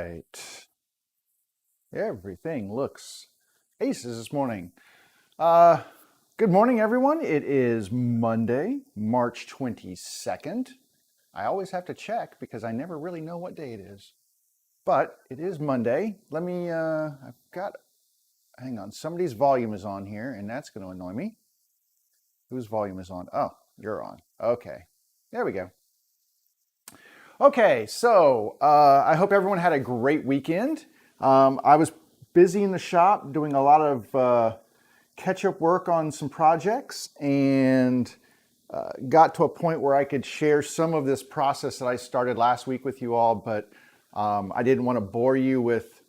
right. Everything looks aces this morning. Uh, Good morning, everyone. It is Monday, March 22nd. I always have to check because I never really know what day it is. But it is Monday. Hang on, somebody's volume is on here, and that's going to annoy me. Whose volume is on? Oh, you're on. Okay, there we go. Okay, so I hope everyone had a great weekend. I was busy in the shop doing a lot of catch-up work on some projects and got to a point where I could share some of this process that I started last week with you all, but I didn't want to bore you with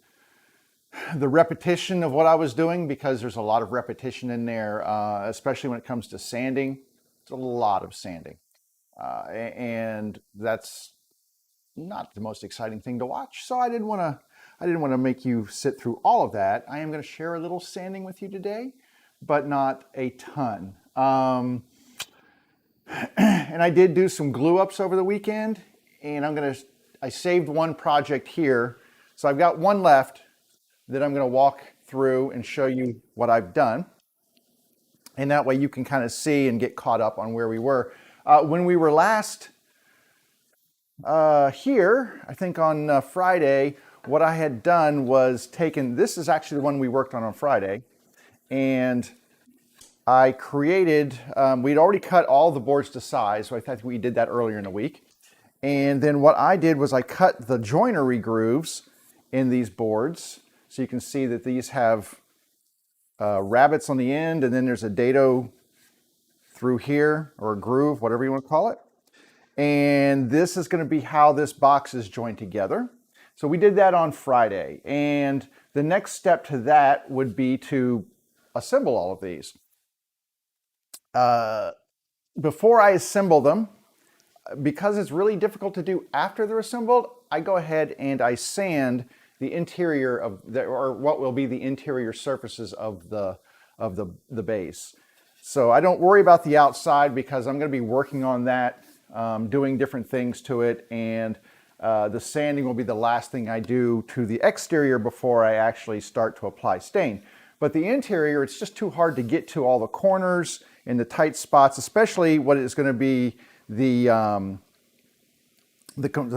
the repetition of what I was doing because there's a lot of repetition in there, especially when it comes to sanding. It's a lot of sanding, and that's not the most exciting thing to watch. So I didn't want to make you sit through all of that. I am going to share a little sanding with you today, but not a ton. And I did do some glue ups over the weekend, and I saved one project here. So I've got one left that I'm going to walk through and show you what I've done. And that way you can kind of see and get caught up on where we were. When we were last here, I think on Friday, what I had done was this is actually the one we worked on Friday, and I created, we'd already cut all the boards to size, so I thought we did that earlier in the week. And then what I did was I cut the joinery grooves in these boards, so you can see that these have rabbets on the end, and then there's a dado through here, or a groove, whatever you want to call it. And this is going to be how this box is joined together. So we did that on Friday. And the next step to that would be to assemble all of these. Before I assemble them, because it's really difficult to do after they're assembled, I go ahead and I sand the interior or what will be the interior surfaces of the base. So I don't worry about the outside because I'm going to be working on that, doing different things to it, and the sanding will be the last thing I do to the exterior before I actually start to apply stain. But the interior, it's just too hard to get to all the corners and the tight spots, especially what is going to be the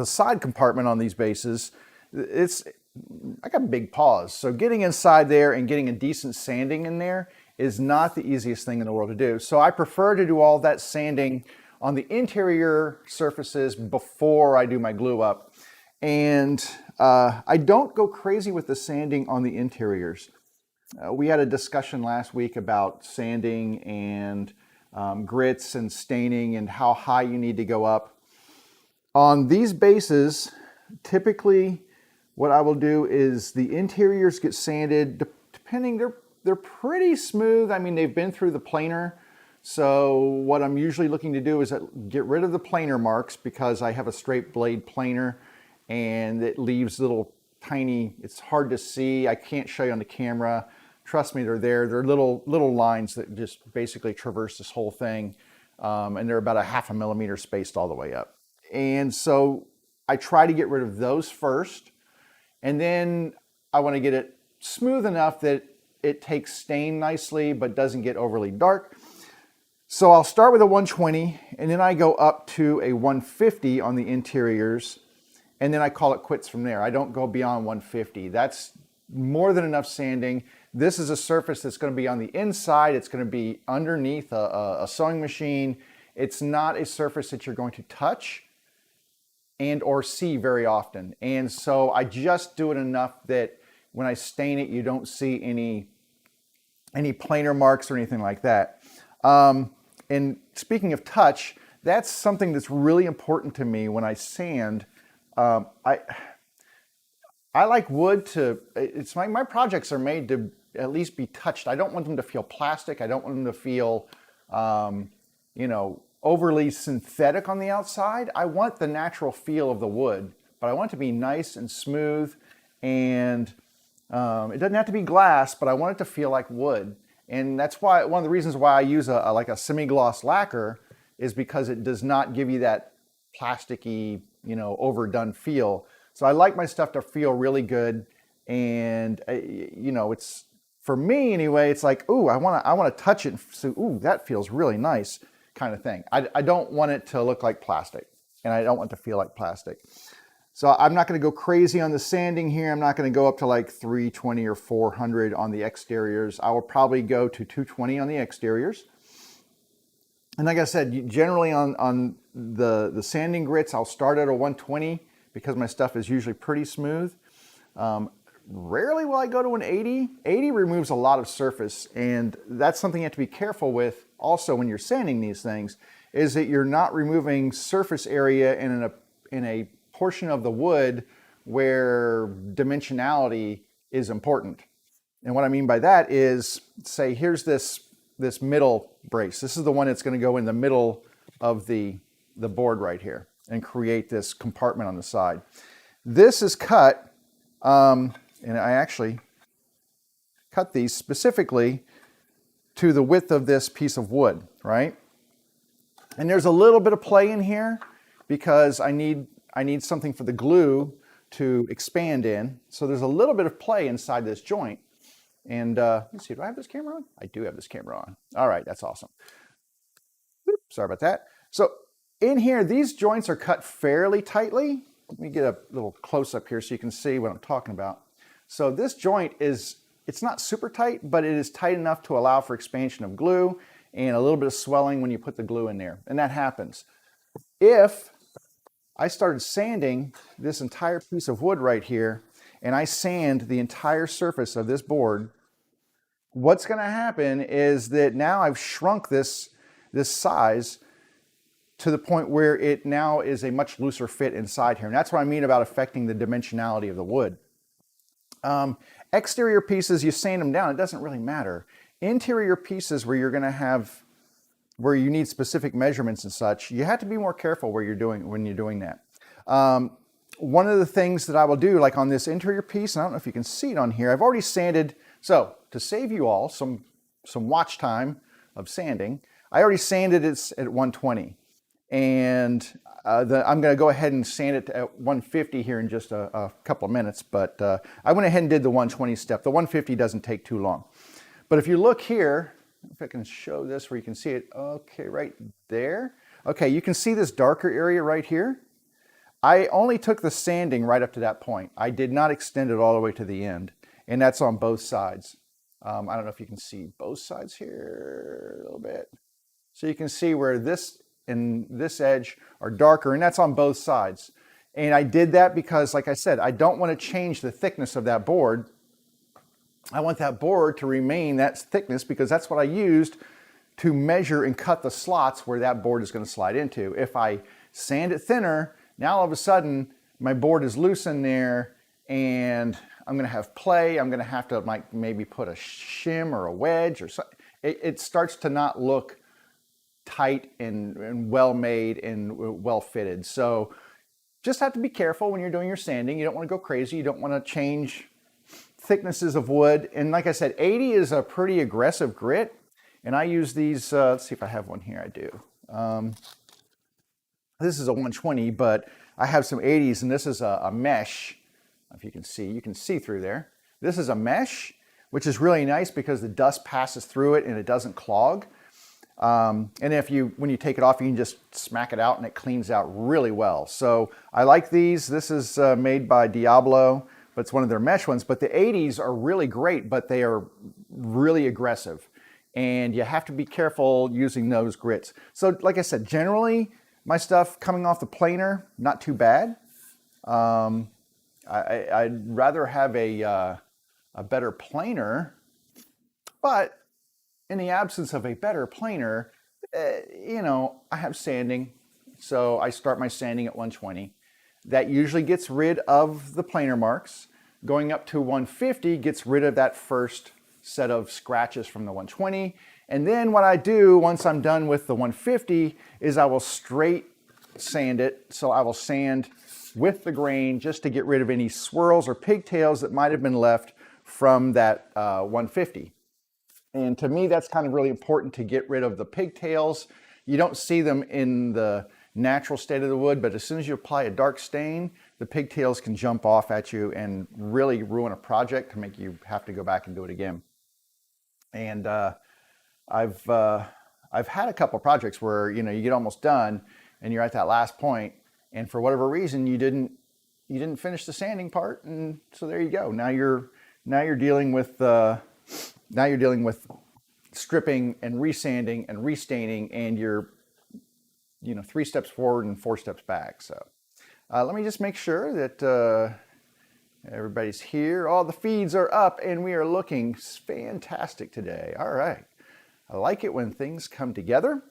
side compartment on these bases. I got big paws, so getting inside there and getting a decent sanding in there is not the easiest thing in the world to do. So I prefer to do all that sanding on the interior surfaces before I do my glue up. And I don't go crazy with the sanding on the interiors. We had a discussion last week about sanding and grits and staining and how high you need to go up. On these bases, typically what I will do is the interiors get sanded, depending, they're pretty smooth. I mean, they've been through the planer. So what I'm usually looking to do is get rid of the planer marks because I have a straight blade planer and it leaves little tiny, it's hard to see. I can't show you on the camera. Trust me, they're there. They're little lines that just basically traverse this whole thing. And they're about a 0.5 millimeter spaced all the way up. And so I try to get rid of those first. And then I want to get it smooth enough that it takes stain nicely, but doesn't get overly dark. So I'll start with a 120, and then I go up to a 150 on the interiors, and then I call it quits from there. I don't go beyond 150. That's more than enough sanding. This is a surface that's going to be on the inside. It's going to be underneath a sewing machine. It's not a surface that you're going to touch and or see very often. And so I just do it enough that when I stain it, you don't see any planer marks or anything like that. And speaking of touch, that's something that's really important to me when I sand. I like wood to, it's my projects are made to at least be touched. I don't want them to feel plastic. I don't want them to feel, overly synthetic on the outside. I want the natural feel of the wood, but I want it to be nice and smooth, and it doesn't have to be glass, but I want it to feel like wood. And that's why one of the reasons why I use like a semi-gloss lacquer is because it does not give you that plasticky, overdone feel. So I like my stuff to feel really good. And, you know, it's, for me anyway, it's like, ooh, I want to touch it. So, ooh, that feels really nice kind of thing. I don't want it to look like plastic, and I don't want it to feel like plastic. So I'm not going to go crazy on the sanding here. I'm not going to go up to like 320 or 400 on the exteriors. I will probably go to 220 on the exteriors. And like I said, generally on the sanding grits, I'll start at a 120 because my stuff is usually pretty smooth. Rarely will I go to an 80. 80 removes a lot of surface, and that's something you have to be careful with also when you're sanding these things, is that you're not removing surface area in a portion of the wood where dimensionality is important. And what I mean by that is, say, here's this middle brace. This is the one that's going to go in the middle of the board right here and create this compartment on the side. This is cut, and I actually cut these specifically to the width of this piece of wood, right? And there's a little bit of play in here because I need something for the glue to expand in. So there's a little bit of play inside this joint. And let's see, do I have this camera on? I do have this camera on. All right, that's awesome. Oops, sorry about that. So in here, these joints are cut fairly tightly. Let me get a little close up here so you can see what I'm talking about. So this joint it's not super tight, but it is tight enough to allow for expansion of glue and a little bit of swelling when you put the glue in there. And that happens. If I started sanding this entire piece of wood right here, and I sand the entire surface of this board, what's going to happen is that now I've shrunk this size to the point where it now is a much looser fit inside here. And that's what I mean about affecting the dimensionality of the wood. Exterior pieces, you sand them down, it doesn't really matter. Interior pieces where you need specific measurements and such, you have to be more careful when you're doing that. One of the things that I will do, like on this interior piece, and I don't know if you can see it on here, I've already sanded. So to save you all some watch time of sanding, I already sanded it at 120. And I'm going to go ahead and sand it at 150 here in just a couple of minutes. But I went ahead and did the 120 step. The 150 doesn't take too long. But if you look here, if I can show this where you can see it, okay, right there. Okay, you can see this darker area right here. I only took the sanding right up to that point. I did not extend it all the way to the end, and that's on both sides. I don't know if you can see both sides here a little bit. So you can see where this and this edge are darker, and that's on both sides. And I did that because, like I said, I don't want to change the thickness of that board. I want that board to remain that thickness because that's what I used to measure and cut the slots where that board is going to slide into. If I sand it thinner, now all of a sudden my board is loose in there and I'm going to have play. I'm going to have to like maybe put a shim or a wedge or something. It starts to not look tight and well made and well fitted. So just have to be careful when you're doing your sanding. You don't want to go crazy. You don't want to change thicknesses of wood. And like I said, 80 is a pretty aggressive grit. And I use these, let's see if I have one here. I do. This is a 120, but I have some 80s, and this is a mesh. If you can see through there. This is a mesh, which is really nice because the dust passes through it and it doesn't clog. And when you take it off, you can just smack it out and it cleans out really well. So I like these. This is made by Diablo, but it's one of their mesh ones. But the 80s are really great, but they are really aggressive. And you have to be careful using those grits. So like I said, generally my stuff coming off the planer, not too bad. I'd rather have a better planer, but in the absence of a better planer, I have sanding. So I start my sanding at 120. That usually gets rid of the planer marks. Going up to 150 gets rid of that first set of scratches from the 120. And then what I do once I'm done with the 150 is I will straight sand it. So I will sand with the grain just to get rid of any swirls or pigtails that might have been left from that 150. And to me, that's kind of really important to get rid of the pigtails. You don't see them in the natural state of the wood, but as soon as you apply a dark stain, the pigtails can jump off at you and really ruin a project to make you have to go back and do it again. And I've had a couple of projects where, you know, you get almost done and you're at that last point, and for whatever reason you didn't finish the sanding part, and so there you go. Now you're dealing with stripping and resanding and restaining, and you're, you know, 3 steps forward and 4 steps back. So let me just make sure that everybody's here. All the feeds are up and we are looking fantastic today. All right. I like it when things come together.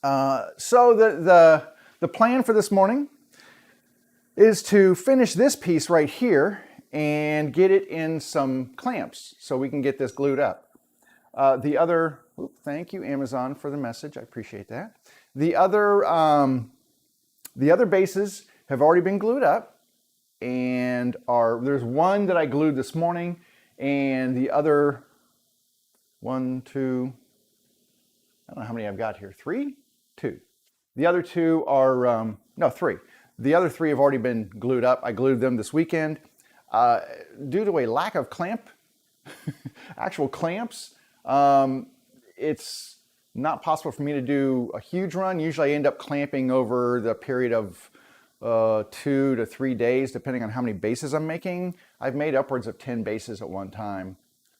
So the plan for this morning is to finish this piece right here and get it in some clamps so we can get this glued up. Thank you, Amazon, for the message. I appreciate that. The other bases have already been glued up, and there's one that I glued this morning, and the other 1, 2, I don't know how many I've got here. 3? 2. The other 2 are, no, 3. The other 3 have already been glued up. I glued them this weekend. Due to a lack of actual clamps, it's not possible for me to do a huge run. Usually I end up clamping over the period of 2 to 3 days, depending on how many bases I'm making. I've made upwards of 10 bases at one time,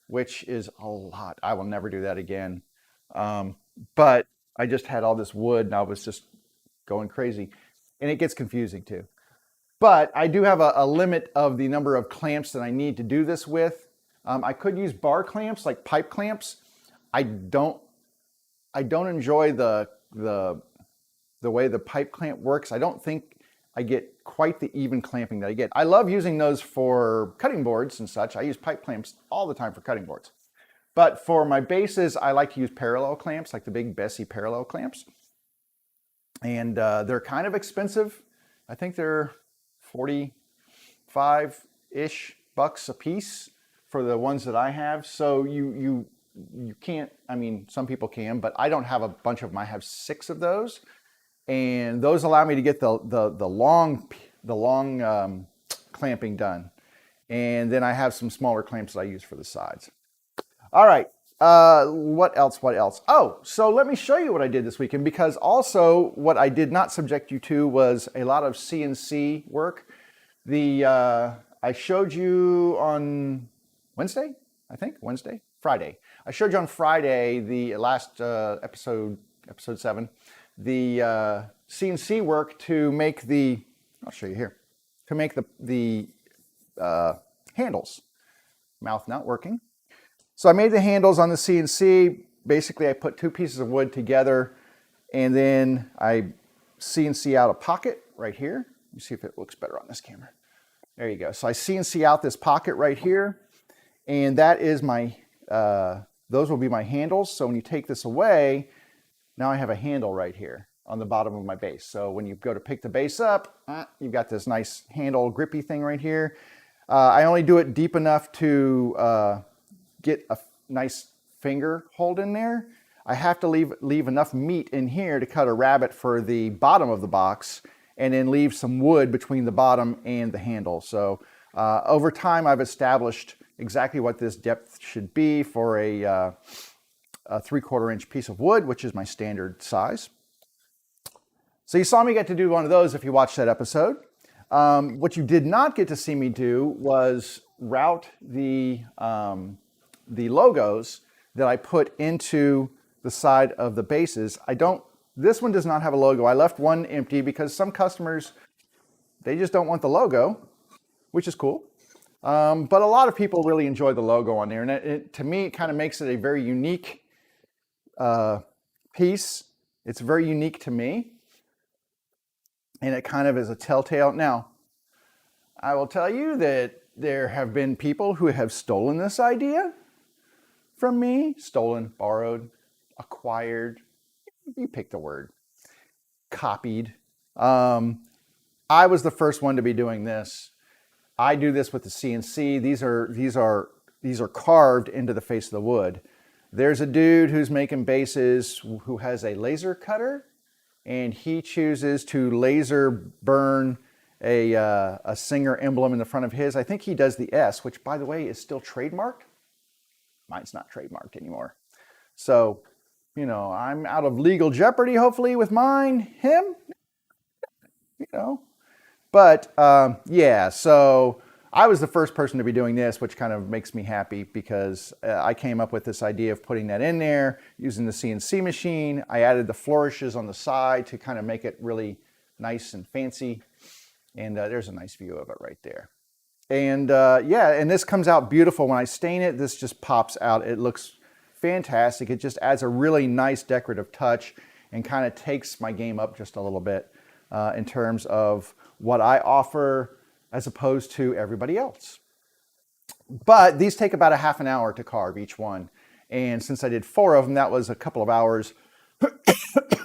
which is a lot. I will never do that again. But I just had all this wood and I was just going crazy, and it gets confusing too. But I do have a limit of the number of clamps that I need to do this with. I could use bar clamps, like pipe clamps. I don't enjoy the way the pipe clamp works. I don't think I get quite the even clamping that I get. I love using those for cutting boards and such. I use pipe clamps all the time for cutting boards. But for my bases, I like to use parallel clamps, like the big Bessie parallel clamps. And they're kind of expensive. I think they're 45-ish bucks a piece for the ones that I have. So you can't, I mean, some people can, but I don't have a bunch of them. I have 6 of those, and those allow me to get the long clamping done. And then I have some smaller clamps that I use for the sides. All right. What else? Oh, so let me show you what I did this weekend, because also what I did not subject you to was a lot of CNC work. I showed you on Friday. I showed you on Friday, the last episode 7, the CNC work to make I'll show you here, to make the handles. Mouth not working. So I made the handles on the CNC. Basically, I put 2 pieces of wood together, and then I CNC out a pocket right here. Let me see if it looks better on this camera. There you go. So I CNC out this pocket right here, and that is my, those will be my handles. So when you take this away, now I have a handle right here on the bottom of my base. So when you go to pick the base up, you've got this nice handle grippy thing right here. I only do it deep enough to get a nice finger hold in there. I have to leave enough meat in here to cut a rabbet for the bottom of the box, and then leave some wood between the bottom and the handle. So over time, I've established exactly what this depth should be for a 3/4 inch piece of wood, which is my standard size. So you saw me get to do one of those if you watched that episode. What you did not get to see me do was route the logos that I put into the side of the bases. This one does not have a logo. I left one empty because some customers, they just don't want the logo, which is cool. But a lot of people really enjoy the logo on there. And to me, it kind of makes it a very unique piece. It's very unique to me. And it kind of is a telltale. Now, I will tell you that there have been people who have stolen this idea from me. Stolen, borrowed, acquired, you pick the word, copied. I was the first one to be doing this. I do this with the CNC. These are carved into the face of the wood. There's a dude who's making bases who has a laser cutter, and he chooses to laser burn a Singer emblem in the front of his. I think he does the S, which by the way is still trademarked. Mine's not trademarked anymore. So, you know, I'm out of legal jeopardy, hopefully, with mine. Him, you know. But yeah, so I was the first person to be doing this, which kind of makes me happy because I came up with this idea of putting that in there using the CNC machine. I added the flourishes on the side to kind of make it really nice and fancy. And there's a nice view of it right there. And yeah, and this comes out beautiful. When I stain it, this just pops out. It looks fantastic. It just adds a really nice decorative touch and kind of takes my game up just a little bit in terms of what I offer as opposed to everybody else. But these take about a half an hour to carve each one. And since I did 4 of them, that was a couple of hours,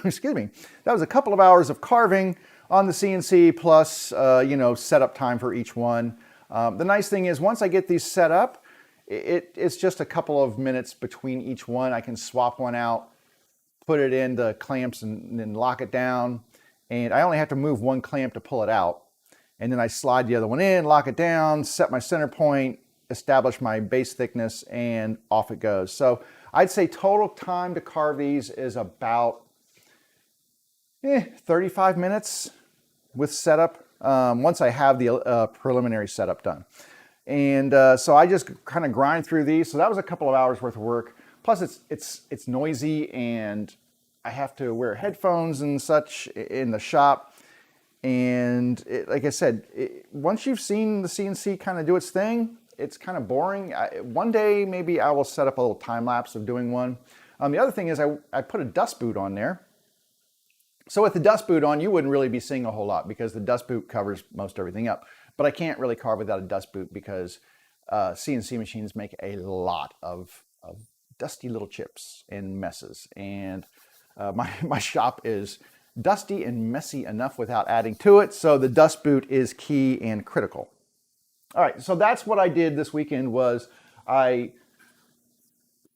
excuse me, that was a couple of hours of carving on the CNC plus, you know, setup time for each one. The nice thing is once I get these set up, it's just a couple of minutes between each one. I can swap one out, put it in the clamps and then lock it down. And I only have to move one clamp to pull it out. And then I slide the other one in, lock it down, set my center point, establish my base thickness, and off it goes. So I'd say total time to carve these is about 35 minutes with setup, once I have the preliminary setup done. And so I just kind of grind through these. So that was a couple of hours worth of work. Plus it's noisy and I have to wear headphones and such in the shop. And like I said, once you've seen the CNC kind of do its thing, it's kind of boring. One day, maybe I will set up a little time lapse of doing one. The other thing is I put a dust boot on there. So with the dust boot on, you wouldn't really be seeing a whole lot because the dust boot covers most everything up. But I can't really carve without a dust boot because CNC machines make a lot of dusty little chips and messes. And my shop is dusty and messy enough without adding to it. So the dust boot is key and critical. All right, so that's what I did this weekend was I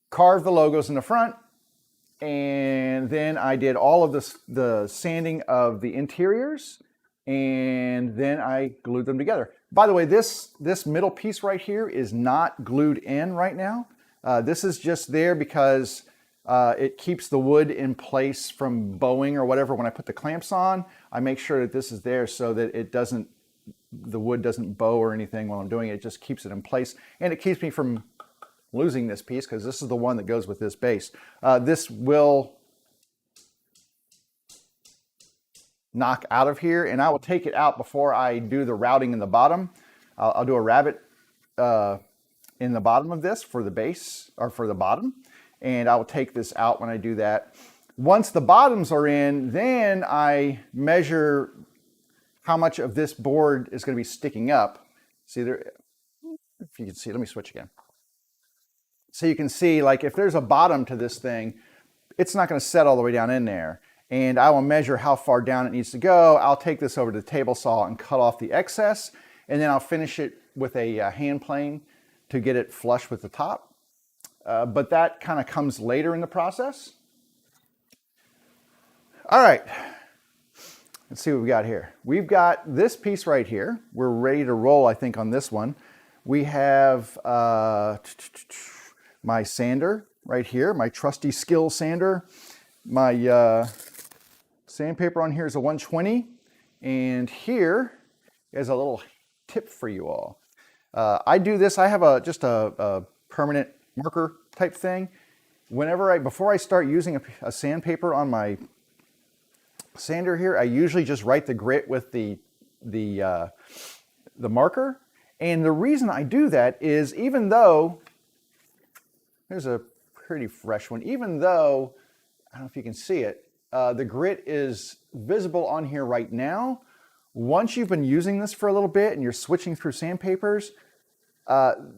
carved the logos in the front, and then I did all of the sanding of the interiors, and then I glued them together. By the way, this middle piece right here is not glued in right now. This is just there because it keeps the wood in place from bowing or whatever. When I put the clamps on, I make sure that this is there so that the wood doesn't bow or anything while I'm doing it. It just keeps it in place, and it keeps me from losing this piece because this is the one that goes with this base. This will knock out of here, and I will take it out before I do the routing in the bottom. I'll do a rabbet in the bottom of this for the base or for the bottom, and I will take this out when I do that. Once the bottoms are in, then I measure how much of this board is going to be sticking up. See there, if you can see, let me switch again. So you can see, like, if there's a bottom to this thing, it's not going to set all the way down in there. And I will measure how far down it needs to go. I'll take this over to the table saw and cut off the excess, and then I'll finish it with a hand plane to get it flush with the top. But that kind of comes later in the process. All right, let's see what we got here. We've got this piece right here. We're ready to roll, I think, on this one. We have my sander right here, my trusty skill sander. My sandpaper on here is a 120, and here is a little tip for you all. I do this, I have just a permanent marker type thing. Before I start using a sandpaper on my sander here, I usually just write the grit with the marker. And the reason I do that is, even though, here's a pretty fresh one, even though, I don't know if you can see it, the grit is visible on here right now. Once you've been using this for a little bit and you're switching through sandpapers,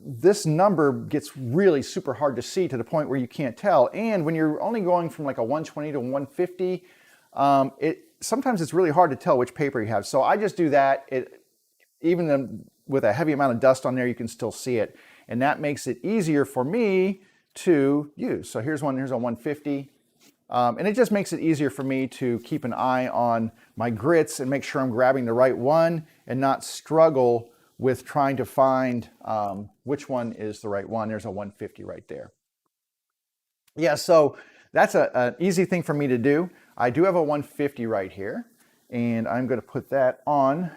this number gets really super hard to see to the point where you can't tell. And when you're only going from like a 120 to 150, sometimes it's really hard to tell which paper you have. So I just do that. Even with a heavy amount of dust on there, you can still see it. And that makes it easier for me to use. So here's a 150. And it just makes it easier for me to keep an eye on my grits and make sure I'm grabbing the right one and not struggle with trying to find which one is the right one. There's a 150 right there. Yeah, so that's an easy thing for me to do. I do have a 150 right here, and I'm going to put that on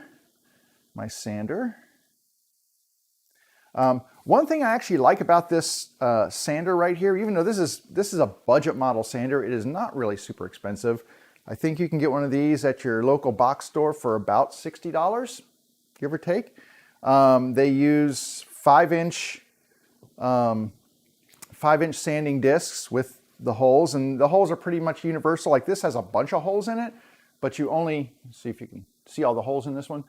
my sander. One thing I actually like about this sander right here, even though this is a budget model sander, it is not really super expensive. I think you can get one of these at your local box store for about $60, give or take. They use 5-inch sanding discs with the holes, and the holes are pretty much universal. Like this has a bunch of holes in it, but you only, see if you can see all the holes in this one.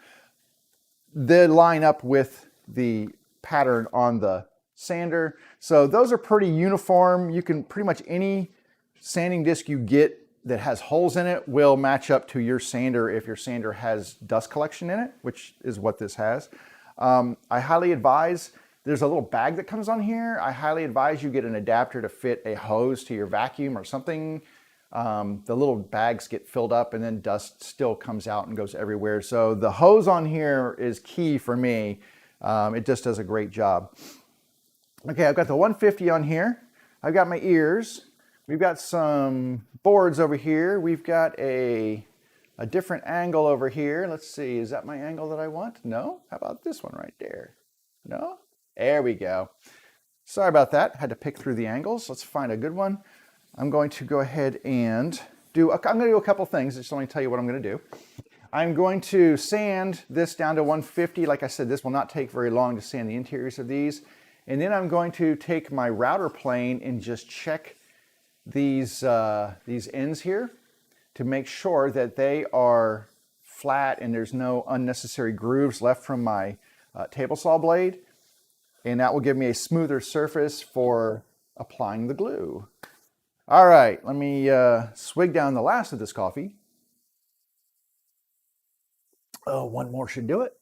They line up with the pattern on the sander. So those are pretty uniform. You can pretty much any sanding disc you get that has holes in it will match up to your sander if your sander has dust collection in it, which is what this has. I highly advise, there's a little bag that comes on here. I highly advise you get an adapter to fit a hose to your vacuum or something. The little bags get filled up and then dust still comes out and goes everywhere. So the hose on here is key for me. It just does a great job. Okay, I've got the 150 on here. I've got my ears. We've got some boards over here. We've got a different angle over here. Let's see, is that my angle that I want? No? How about this one right there? No? There we go. Sorry about that. Had to pick through the angles. Let's find a good one. I'm going to go ahead and do a couple things. Just let me tell you what I'm going to do. I'm going to sand this down to 150. Like I said, this will not take very long to sand the interiors of these. And then I'm going to take my router plane and just check these ends here to make sure that they are flat and there's no unnecessary grooves left from my table saw blade. And that will give me a smoother surface for applying the glue. All right, let me swig down the last of this coffee. Oh, one more should do it.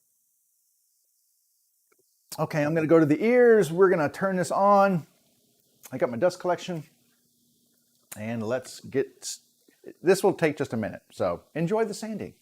Okay, I'm going to go to the ears. We're going to turn this on. I got my dust collection. And let's get, this will take just a minute. So enjoy the sanding.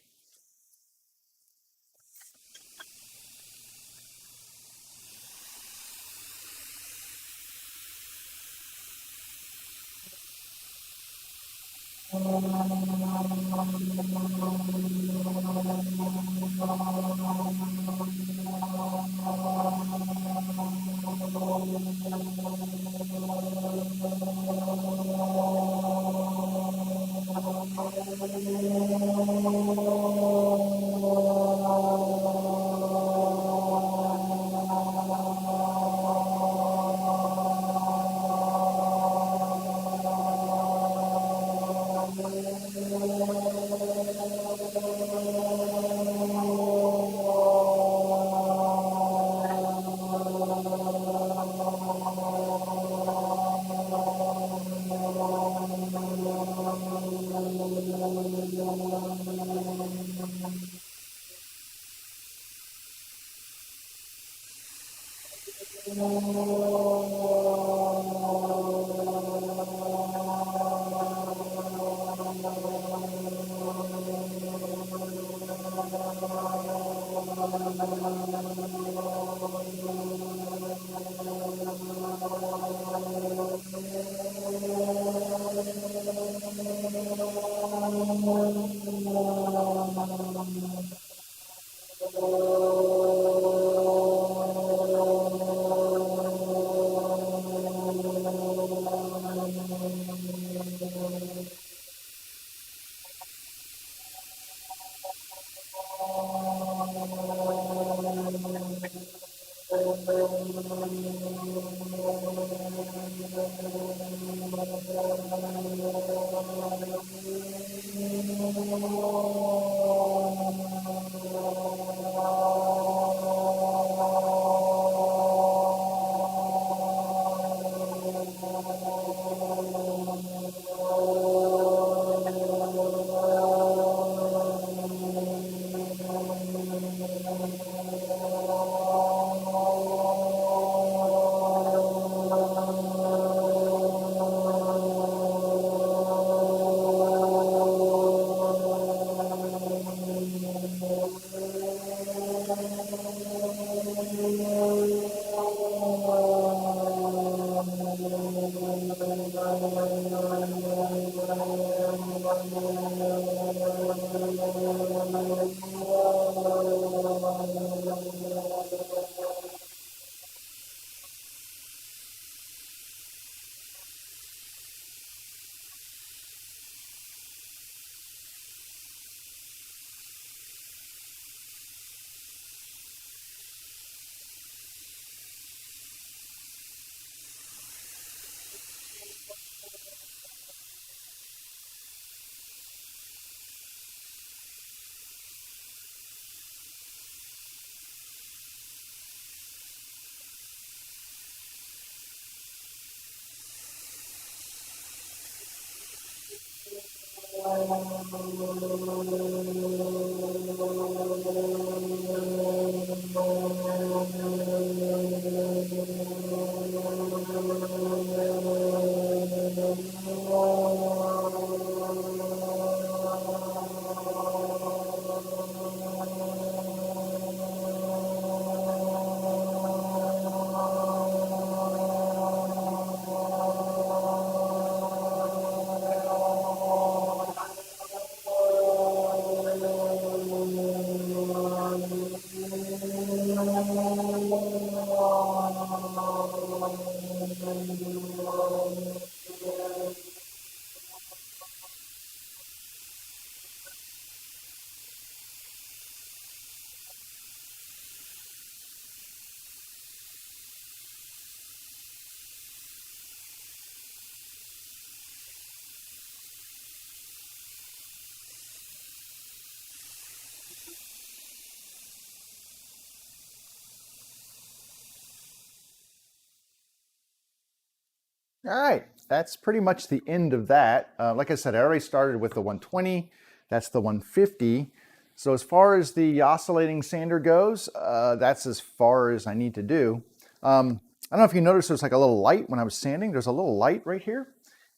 All right, that's pretty much the end of that. Like I said, I already started with the 120. That's the 150. So as far as the oscillating sander goes, that's as far as I need to do. I don't know if you noticed there's like a little light when I was sanding. There's a little light right here,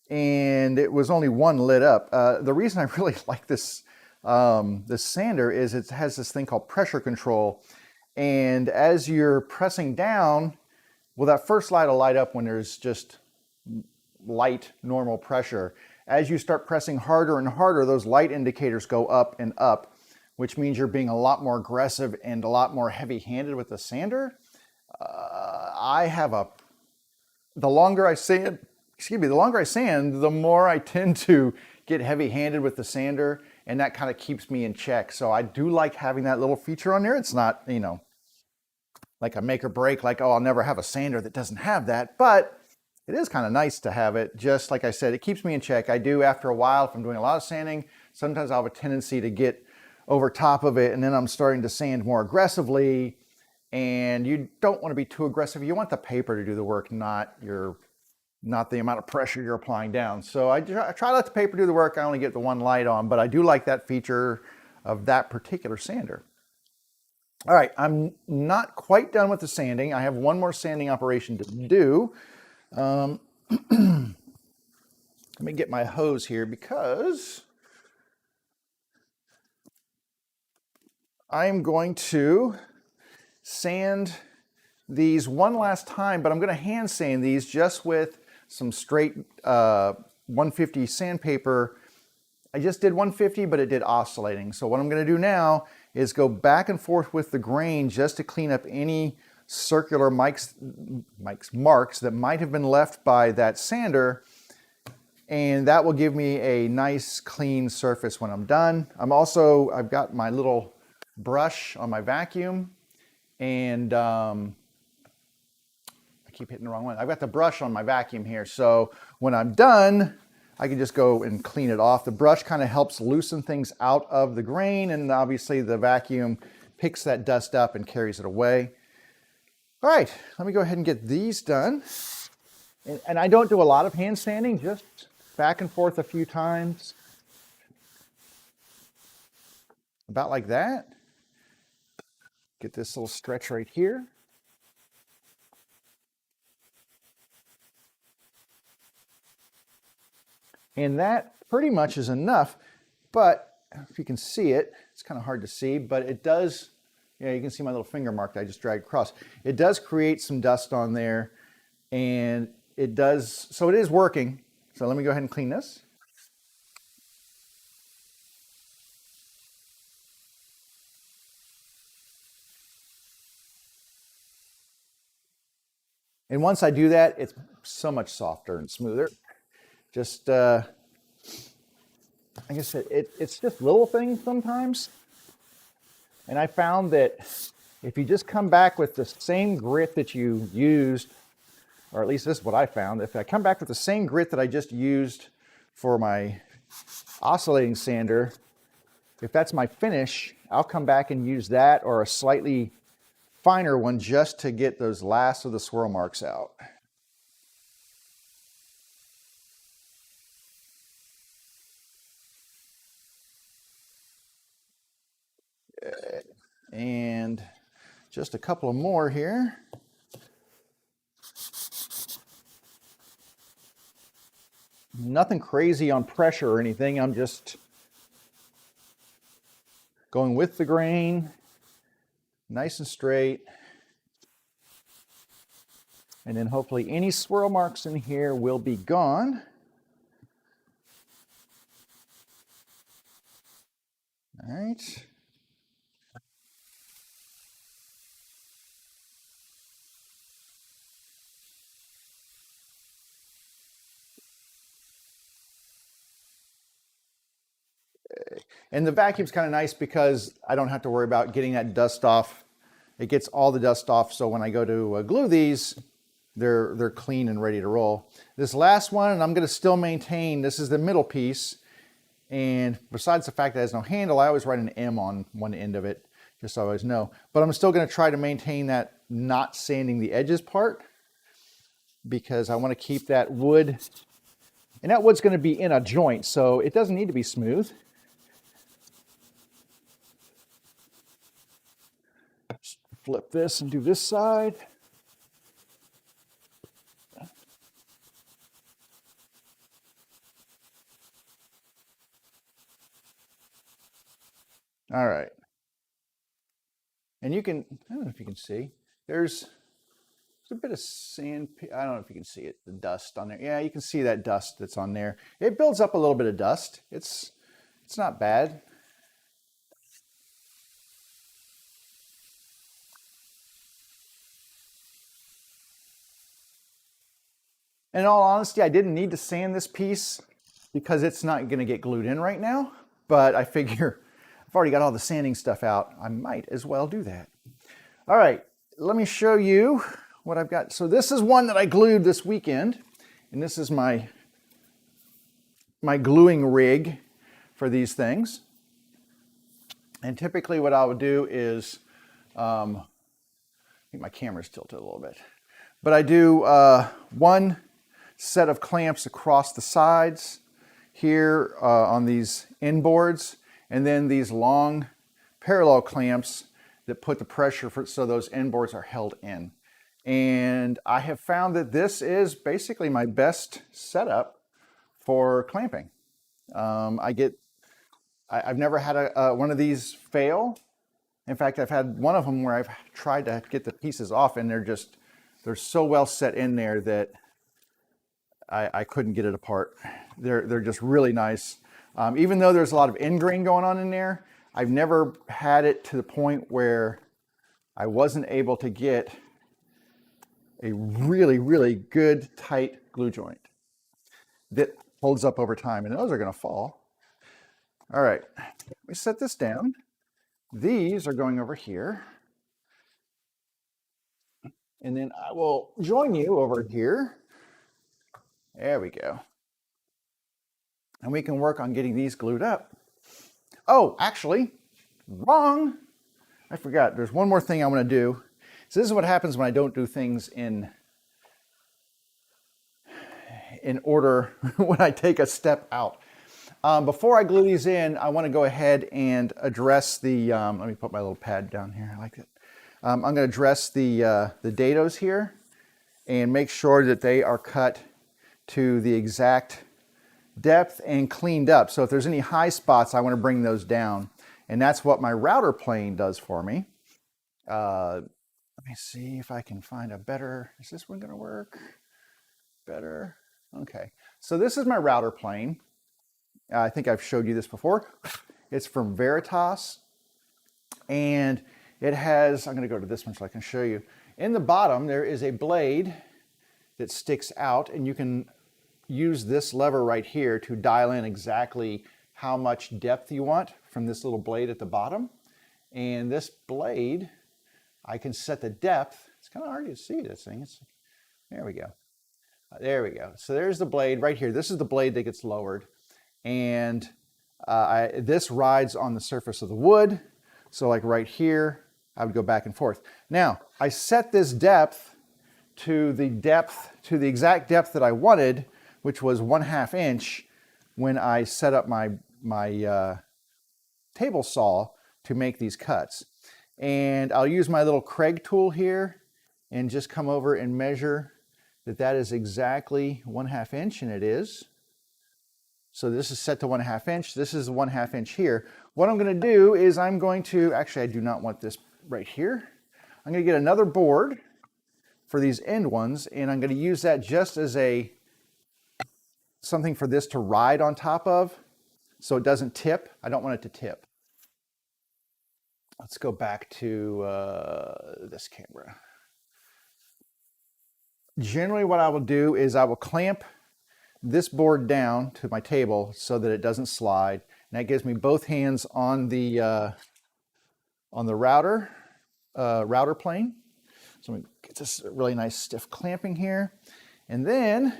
and it was only one lit up. The reason I really like this this sander is it has this thing called pressure control, and as you're pressing down, well, that first light will light up when there's just light normal pressure. As you start pressing harder and harder, those light indicators go up and up, which means you're being a lot more aggressive and a lot more heavy-handed with the sander. The longer I sand, the more I tend to get heavy-handed with the sander, and that kind of keeps me in check. So I do like having that little feature on there. It's not, you know, like a make or break, like, oh, I'll never have a sander that doesn't have that, but it is kind of nice to have it. Just like I said, it keeps me in check. I do, after a while, if I'm doing a lot of sanding, sometimes I'll have a tendency to get over top of it, and then I'm starting to sand more aggressively, and you don't want to be too aggressive. You want the paper to do the work, not the amount of pressure you're applying down. So I try to let the paper do the work. I only get the one light on, but I do like that feature of that particular sander. All right, I'm not quite done with the sanding. I have one more sanding operation to do. Let me get my hose here because I'm going to sand these one last time, but I'm going to hand sand these just with some straight 150 sandpaper. I just did 150, but it did oscillating. So what I'm going to do now is go back and forth with the grain just to clean up any circular marks that might have been left by that sander, and that will give me a nice clean surface when I'm done. I've got my little brush on my vacuum, and I keep hitting the wrong one. I've got the brush on my vacuum here, so when I'm done, I can just go and clean it off. The brush kind of helps loosen things out of the grain, and obviously the vacuum picks that dust up and carries it away. All right, let me go ahead and get these done. And I don't do a lot of hand sanding, just back and forth a few times. About like that. Get this little stretch right here. And that pretty much is enough, but if you can see it, it's kind of hard to see, but it does, you can see my little finger mark that I just dragged across. It does create some dust on there, and it does, so it is working. So let me go ahead and clean this. And once I do that, it's so much softer and smoother. Just, like I said, it's just little things sometimes. And I found that if you just come back with the same grit that you used, or at least this is what I found, if I come back with the same grit that I just used for my oscillating sander, if that's my finish, I'll come back and use that or a slightly finer one just to get those last of the swirl marks out. And just a couple of more here. Nothing crazy on pressure or anything. I'm just going with the grain, nice and straight. And then hopefully any swirl marks in here will be gone. All right. And the vacuum's kind of nice because I don't have to worry about getting that dust off. It gets all the dust off, so when I go to glue these, they're clean and ready to roll. This last one, and I'm going to still maintain, this is the middle piece, and besides the fact that it has no handle, I always write an M on one end of it, just so I always know. But I'm still going to try to maintain that not sanding the edges part, because I want to keep that wood, and that wood's going to be in a joint, so it doesn't need to be smooth. Just flip this and do this side. All right. And you can, I don't know if you can see, there's a bit of sand. I don't know if you can see it, the dust on there. Yeah, you can see that dust that's on there. It builds up a little bit of dust. It's not bad. And in all honesty, I didn't need to sand this piece because it's not going to get glued in right now. But I figure I've already got all the sanding stuff out. I might as well do that. All right, let me show you what I've got. So this is one that I glued this weekend, and this is my gluing rig for these things. And typically what I would do is, I think my camera's tilted a little bit, but I do one set of clamps across the sides here on these end boards, and then these long parallel clamps that put the pressure so those end boards are held in. And I have found that this is basically my best setup for clamping. I've never had one of these fail. In fact, I've had one of them where I've tried to get the pieces off, and they're so well set in there that I couldn't get it apart. They're just really nice. Even though there's a lot of end grain going on in there, I've never had it to the point where I wasn't able to get a really, really good tight glue joint that holds up over time, and those are going to fall. All right, let me set this down. These are going over here, and then I will join you over here. There we go. And we can work on getting these glued up. Oh, actually, wrong. I forgot. There's one more thing I want to do. So this is what happens when I don't do things in order when I take a step out. Before I glue these in, I want to go ahead and address the, let me put my little pad down here. I like it. I'm going to address the dados here and make sure that they are cut to the exact depth and cleaned up. So if there's any high spots, I want to bring those down. And that's what my router plane does for me. Let me see if I can find a better, is this one going to work? Better. Okay. So this is my router plane. I think I've showed you this before. It's from Veritas. And it has, I'm going to go to this one so I can show you. In the bottom, there is a blade that sticks out, and you can use this lever right here to dial in exactly how much depth you want from this little blade at the bottom. And this blade, I can set the depth. It's kind of hard to see this thing. There we go. There we go. So there's the blade right here. This is the blade that gets lowered. And this rides on the surface of the wood. So like right here, I would go back and forth. Now, I set this depth to the exact depth that I wanted, which was 1/2 inch when I set up my table saw to make these cuts. And I'll use my little Craig tool here and just come over and measure that is exactly 1/2 inch, and it is. So this is set to 1/2 inch. This is 1/2 inch here. What I'm going to do is I'm going to, actually I do not want this right here. I'm going to get another board for these end ones, and I'm going to use that just as something for this to ride on top of so it doesn't tip. I don't want it to tip. Let's go back to this camera. Generally what I will do is I will clamp this board down to my table so that it doesn't slide. And that gives me both hands on the router plane. So I'm going to get this really nice stiff clamping here. And then,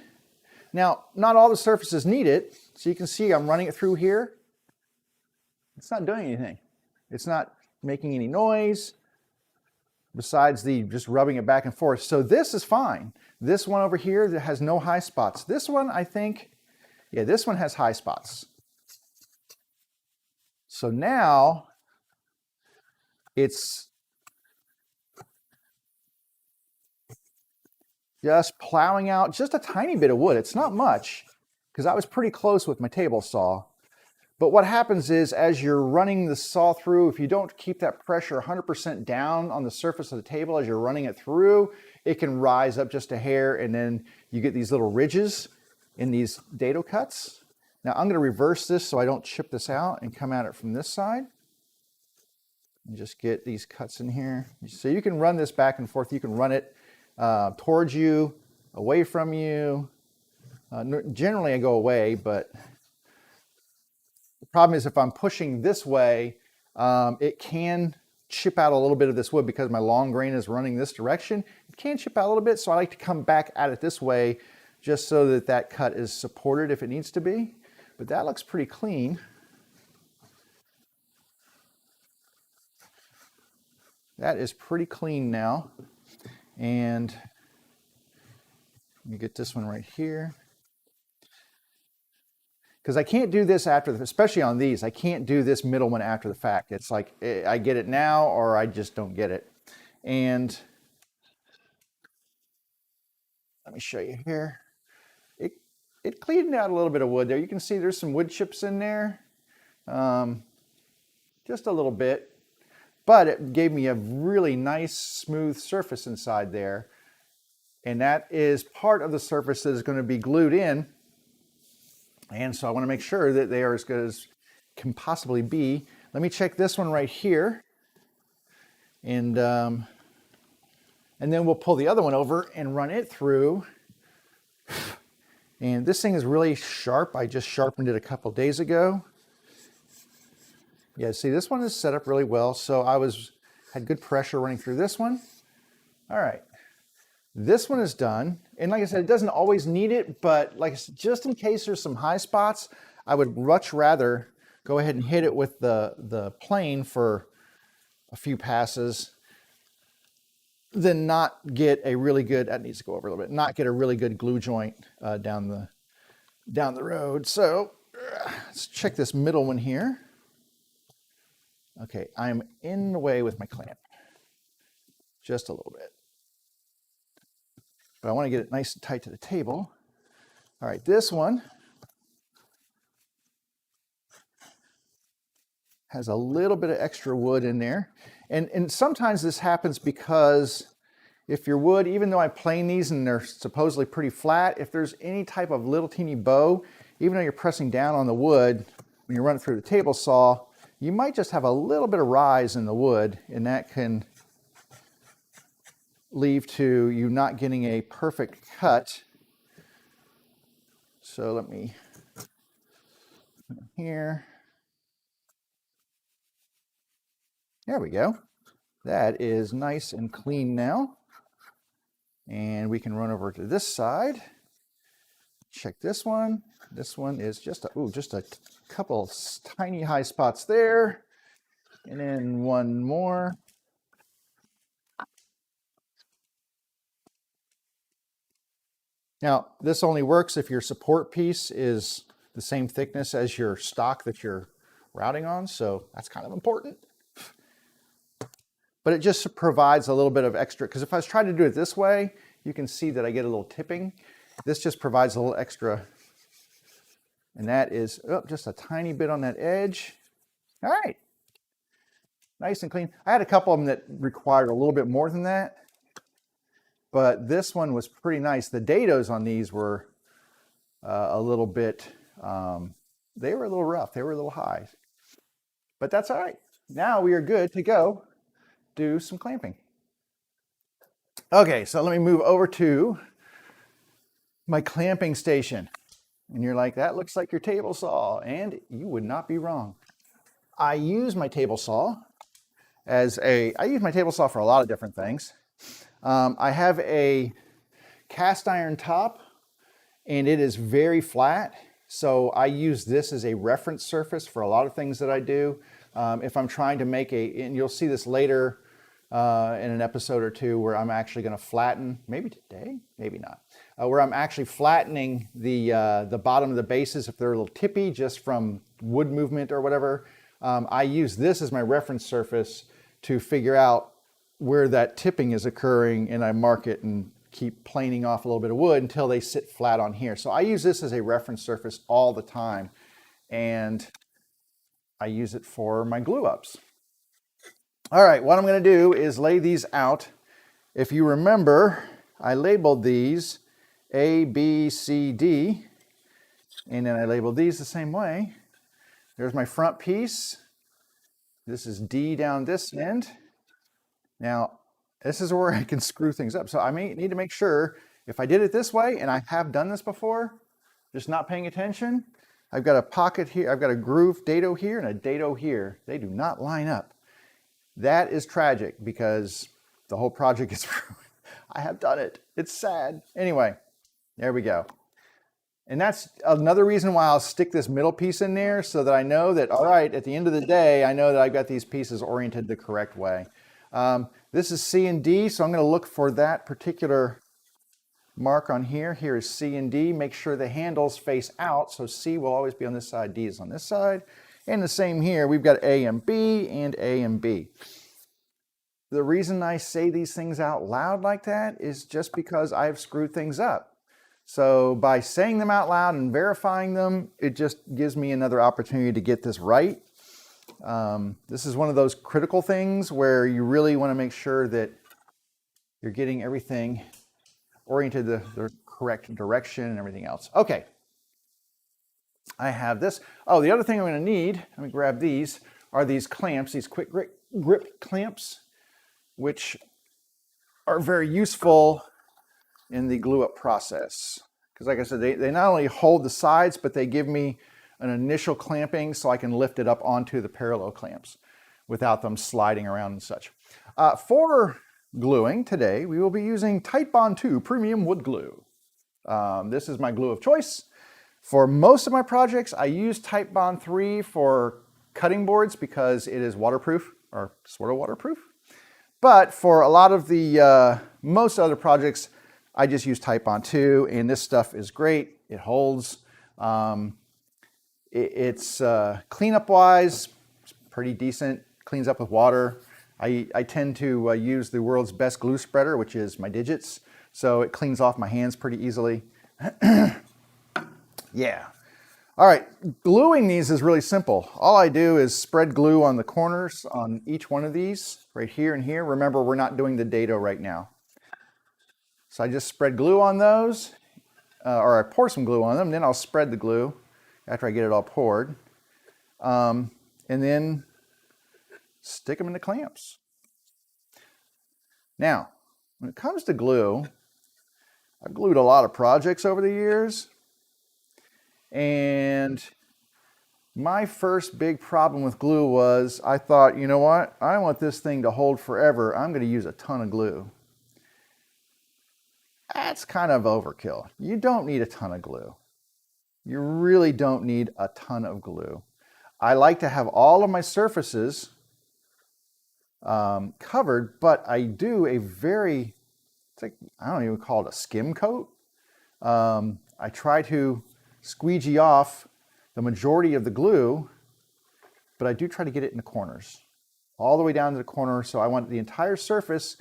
now not all the surfaces need it. So you can see I'm running it through here. It's not doing anything. It's not making any noise besides the just rubbing it back and forth. So this is fine. This one over here that has no high spots. This one, I think, yeah, this one has high spots. So now it's just plowing out just a tiny bit of wood. It's not much because I was pretty close with my table saw. But what happens is as you're running the saw through, if you don't keep that pressure 100% down on the surface of the table as you're running it through, it can rise up just a hair, and then you get these little ridges in these dado cuts. Now I'm going to reverse this so I don't chip this out and come at it from this side. And just get these cuts in here. So you can run this back and forth. You can run it towards you, away from you. Generally I go away, but the problem is if I'm pushing this way, it can chip out a little bit of this wood because my long grain is running this direction. It can chip out a little bit, so I like to come back at it this way just so that that cut is supported if it needs to be. But that looks pretty clean. That is pretty clean now. And let me get this one right here. Because I can't do this after, especially on these, I can't do this middle one after the fact. It's like I get it now or I just don't get it. And let me show you here. It cleaned out a little bit of wood there. You can see there's some wood chips in there, just a little bit. But it gave me a really nice smooth surface inside there. And that is part of the surface that is going to be glued in. And so I want to make sure that they are as good as can possibly be. Let me check this one right here. And then we'll pull the other one over and run it through. And this thing is really sharp. I just sharpened it a couple days ago. Yeah, see, this one is set up really well. So had good pressure running through this one. All right. This one is done. And like I said, it doesn't always need it, but like I said, just in case there's some high spots, I would much rather go ahead and hit it with the plane for a few passes than not get a really good, that needs to go over a little bit, not get a really good glue joint down the road. So let's check this middle one here. Okay, I'm in the way with my clamp, just a little bit. But I want to get it nice and tight to the table. All right, this one has a little bit of extra wood in there. And sometimes this happens because if your wood, even though I plane these and they're supposedly pretty flat, if there's any type of little teeny bow, even though you're pressing down on the wood, when you run it through the table saw, you might just have a little bit of rise in the wood, and that can lead to you not getting a perfect cut. So let me put it here. There we go. That is nice and clean now. And we can run over to this side. Check this one. This one is just a couple tiny high spots there. And then one more. Now, this only works if your support piece is the same thickness as your stock that you're routing on, so that's kind of important. but it just provides a little bit of extra, because if I was trying to do it this way, you can see that I get a little tipping. This just provides a little extra, and that is just a tiny bit on that edge. All right, nice and clean. I had a couple of them that required a little bit more than that, but this one was pretty nice. The dados on these were a little bit, they were a little rough. They were a little high, but that's all right. Now we are good to go do some clamping. Okay, so let me move over to my clamping station. And you're like, that looks like your table saw, and you would not be wrong. I use my table saw for a lot of different things. I have a cast iron top, and it is very flat. So I use this as a reference surface for a lot of things that I do. If I'm trying to make and you'll see this later in an episode or two, where I'm actually going to flatten, maybe today, maybe not, where I'm actually flattening the bottom of the bases if they're a little tippy just from wood movement or whatever. I use this as my reference surface to figure out where that tipping is occurring, and I mark it and keep planing off a little bit of wood until they sit flat on here. So I use this as a reference surface all the time, and I use it for my glue ups. All right, what I'm going to do is lay these out. If you remember, I labeled these A, B, C, D, and then I labeled these the same way. There's my front piece. This is D down this end. Now, this is where I can screw things up. So I may need to make sure, if I did it this way, and I have done this before, just not paying attention, I've got a pocket here, I've got a groove dado here and a dado here. They do not line up. That is tragic because the whole project is ruined. I have done it. It's sad. Anyway, there we go. And that's another reason why I'll stick this middle piece in there, so that I know that, all right, at the end of the day, I know that I've got these pieces oriented the correct way. This is C and D, so I'm going to look for that particular mark on here. Here is C and D. Make sure the handles face out, so C will always be on this side, D is on this side. And the same here, we've got A and B and A and B. The reason I say these things out loud like that is just because I've screwed things up. So by saying them out loud and verifying them, it just gives me another opportunity to get this right. This is one of those critical things where you really want to make sure that you're getting everything oriented the correct direction and everything else. Okay. I have this. Oh, the other thing I'm going to need, let me grab these, are these clamps, these quick grip clamps, which are very useful in the glue up process. Because like I said, they not only hold the sides, but they give me an initial clamping so I can lift it up onto the parallel clamps without them sliding around and such. For gluing today, we will be using Titebond 2 Premium Wood Glue. This is my glue of choice. For most of my projects, I use Titebond 3 for cutting boards because it is waterproof, or sort of waterproof. But for a lot of the most other projects, I just use Titebond 2, and this stuff is great. It holds. It's cleanup wise, it's pretty decent. Cleans up with water. I tend to use the world's best glue spreader, which is my Digits, so it cleans off my hands pretty easily. Yeah. All right, gluing these is really simple. All I do is spread glue on the corners on each one of these, right here and here. Remember, we're not doing the dado right now. So I just spread glue on those, or I pour some glue on them, then I'll spread the glue after I get it all poured, and then stick them in the clamps. Now, when it comes to glue, I've glued a lot of projects over the years, and my first big problem with glue was I thought, you know what, I want this thing to hold forever. I'm going to use a ton of glue. That's kind of overkill. You don't need a ton of glue. You really don't need a ton of glue. I like to have all of my surfaces covered, but I do a very, it's like, I don't even call it a skim coat. I try to squeegee off the majority of the glue, but I do try to get it in the corners all the way down to the corner. So I want the entire surface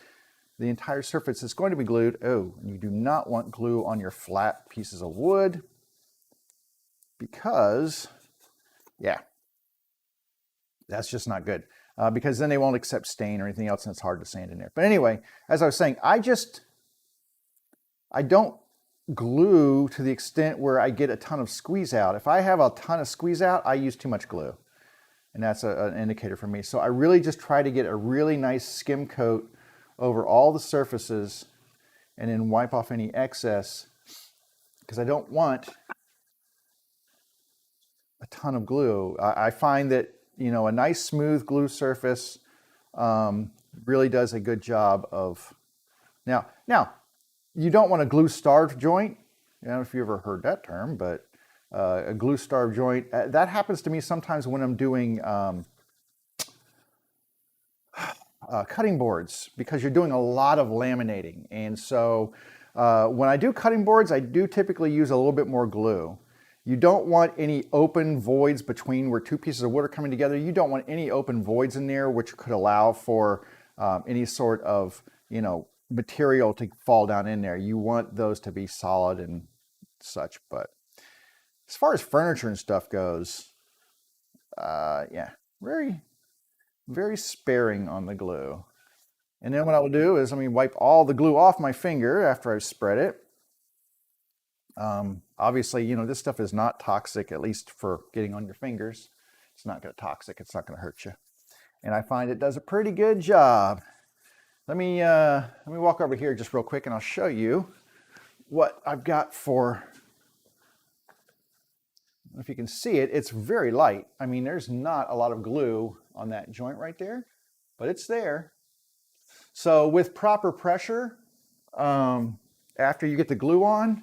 is going to be glued. Oh, and you do not want glue on your flat pieces of wood because, yeah, that's just not good. Because then they won't accept stain or anything else and it's hard to sand in there. But anyway, as I was saying, I don't glue to the extent where I get a ton of squeeze out. If I have a ton of squeeze out, I use too much glue. And that's an indicator for me. So I really just try to get a really nice skim coat over all the surfaces and then wipe off any excess because I don't want a ton of glue. I find that, you know, a nice smooth glue surface really does a good job of, now, you don't want a glue starved joint. I don't know if you ever heard that term, but a glue starved joint, that happens to me sometimes when I'm doing cutting boards because you're doing a lot of laminating. And so when I do cutting boards, I do typically use a little bit more glue. You don't want any open voids between where two pieces of wood are coming together. You don't want any open voids in there, which could allow for any sort of, you know, material to fall down in there. You want those to be solid and such. But as far as furniture and stuff goes, yeah, very sparing on the glue. And then what I will do is let me wipe all the glue off my finger after I've spread it. Obviously, you know, this stuff is not toxic, at least for getting on your fingers. It's not going to toxic. It's not going to hurt you. And I find it does a pretty good job. Let me walk over here just real quick and I'll show you what I've got for, if you can see it, it's very light. I mean, there's not a lot of glue on that joint right there, but it's there. So with proper pressure, after you get the glue on,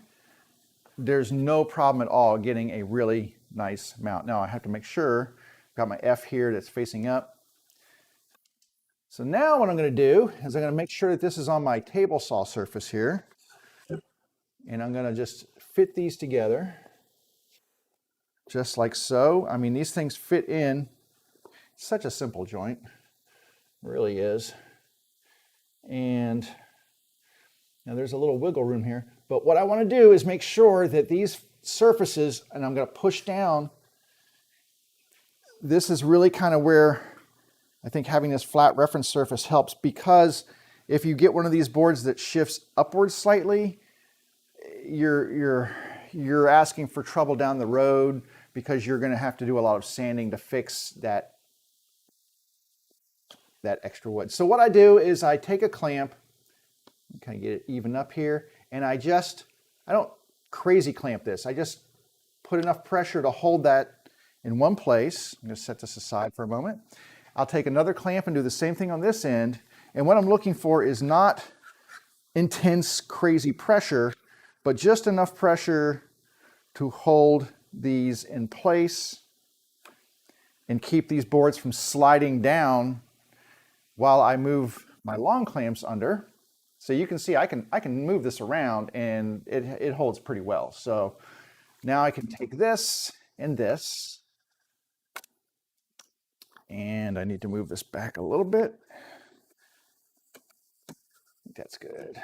there's no problem at all getting a really nice mount. Now I have to make sure, I've got my F here that's facing up. So now what I'm going to do is I'm going to make sure that this is on my table saw surface here. And I'm going to just fit these together. Just like so. I mean, these things fit in. It's such a simple joint. It really is. And now there's a little wiggle room here. But what I want to do is make sure that these surfaces, and I'm going to push down, this is really kind of where I think having this flat reference surface helps, because if you get one of these boards that shifts upwards slightly, you're asking for trouble down the road because you're going to have to do a lot of sanding to fix that extra wood. So what I do is I take a clamp, kind of get it even up here, and I don't crazy clamp this. I just put enough pressure to hold that in one place. I'm going to set this aside for a moment. I'll take another clamp and do the same thing on this end. And what I'm looking for is not intense, crazy pressure, but just enough pressure to hold these in place and keep these boards from sliding down while I move my long clamps under. So you can see I can move this around and it holds pretty well. So now I can take this and this, and I need to move this back a little bit. I think that's good.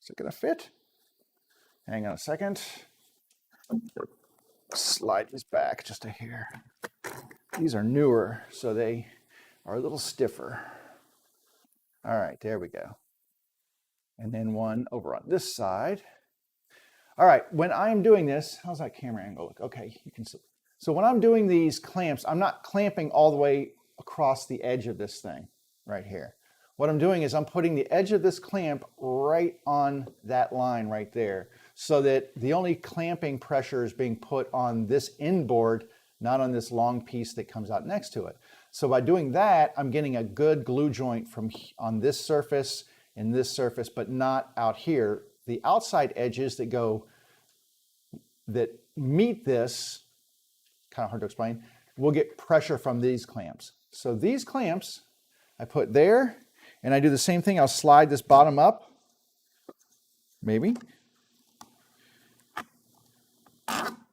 Is it gonna fit? Hang on a second. Slide these back just a hair. These are newer, so they are a little stiffer. All right, there we go. And then one over on this side. All right, when I'm doing this, how's that camera angle look? Okay, you can see. So when I'm doing these clamps, I'm not clamping all the way across the edge of this thing right here. What I'm doing is I'm putting the edge of this clamp right on that line right there, so that the only clamping pressure is being put on this end board, not on this long piece that comes out next to it. So by doing that, I'm getting a good glue joint from on this surface and this surface, but not out here. The outside edges that meet this, kind of hard to explain, will get pressure from these clamps. So these clamps I put there, and I do the same thing. I'll slide this bottom up, maybe.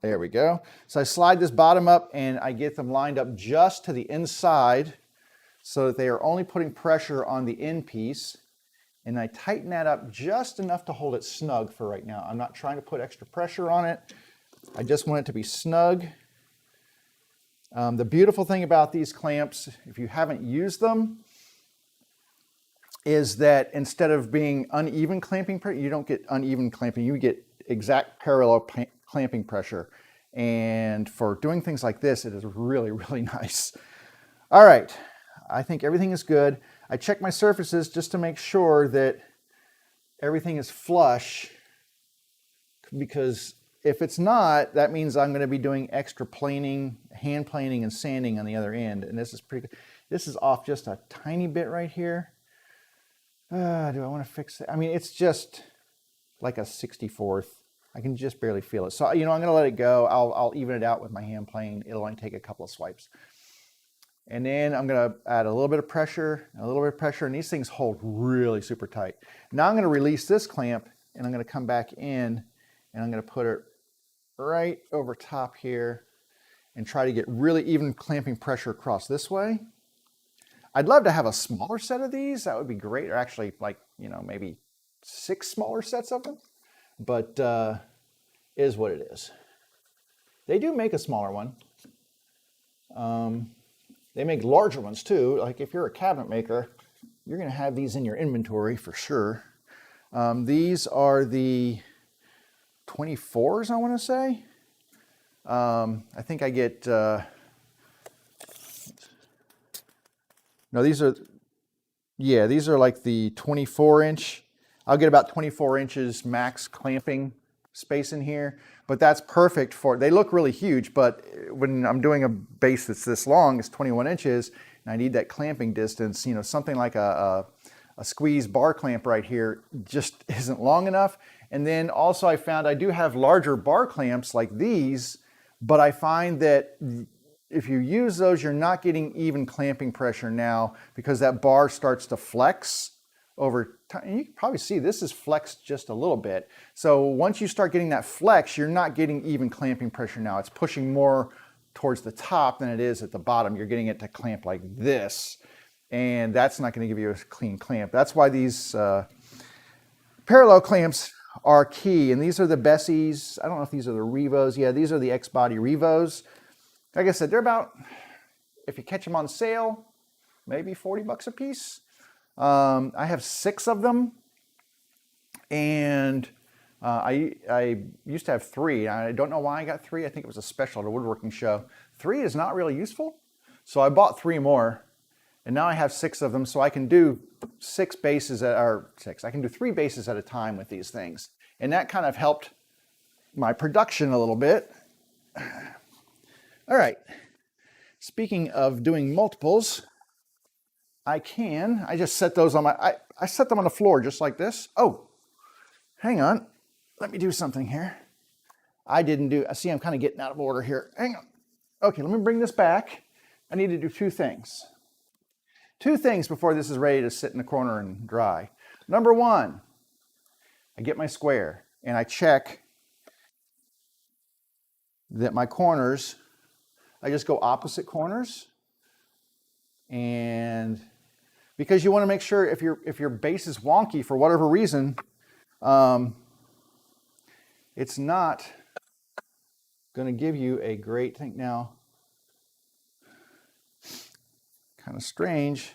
There we go. So I slide this bottom up and I get them lined up just to the inside so that they are only putting pressure on the end piece. And I tighten that up just enough to hold it snug for right now. I'm not trying to put extra pressure on it. I just want it to be snug. The beautiful thing about these clamps, if you haven't used them, is that instead of being uneven clamping pressure, you don't get uneven clamping, you get exact parallel clamping pressure. And for doing things like this, it is really, really nice. All right, I think everything is good. I check my surfaces just to make sure that everything is flush, because if it's not, that means I'm going to be doing extra planing, hand planing and sanding on the other end. And this is pretty good. This is off just a tiny bit right here. Do I want to fix it? I mean, it's just like a 64th. I can just barely feel it. So, I'm going to let it go. I'll even it out with my hand plane. It'll only take a couple of swipes. And then I'm going to add a little bit of pressure, and these things hold really super tight. Now I'm going to release this clamp, and I'm going to come back in, and I'm going to put it right over top here and try to get really even clamping pressure across this way. I'd love to have a smaller set of these. That would be great. Or actually, like, maybe 6 smaller sets of them. But it is what it is. They do make a smaller one. They make larger ones too. Like if you're a cabinet maker, you're going to have these in your inventory for sure. These are the 24s, I want to say. I think I get, no, these are like the 24-inch. I'll get about 24 inches max clamping space in here, but that's perfect for, they look really huge, but when I'm doing a base that's this long, it's 21 inches, and I need that clamping distance, something like a squeeze bar clamp right here just isn't long enough. And then also I found I do have larger bar clamps like these, but I find that if you use those, you're not getting even clamping pressure now because that bar starts to flex over time. And you can probably see this is flexed just a little bit. So once you start getting that flex, you're not getting even clamping pressure now. It's pushing more towards the top than it is at the bottom. You're getting it to clamp like this. And that's not going to give you a clean clamp. That's why these parallel clamps are key. And these are the Bessies. I don't know if these are the Revos. Yeah, these are the X-Body Revos. Like I said, they're about, if you catch them on sale, maybe 40 bucks a piece. I have 6 of them, and I used to have 3. I don't know why I got 3. I think it was a special at a woodworking show. 3 is not really useful, so I bought 3 more, and now I have 6 of them, so I can do 6 bases I can do 3 bases at a time with these things, and that kind of helped my production a little bit. All right, speaking of doing multiples, I just set those on I set them on the floor just like this. Oh, hang on. Let me do something here. See, I'm kind of getting out of order here. Hang on. Okay, let me bring this back. I need to do 2 things. 2 things before this is ready to sit in the corner and dry. Number 1, I get my square and I check that my corners, I just go opposite corners, and because you want to make sure if your base is wonky for whatever reason, it's not going to give you a great thing. Now, kind of strange.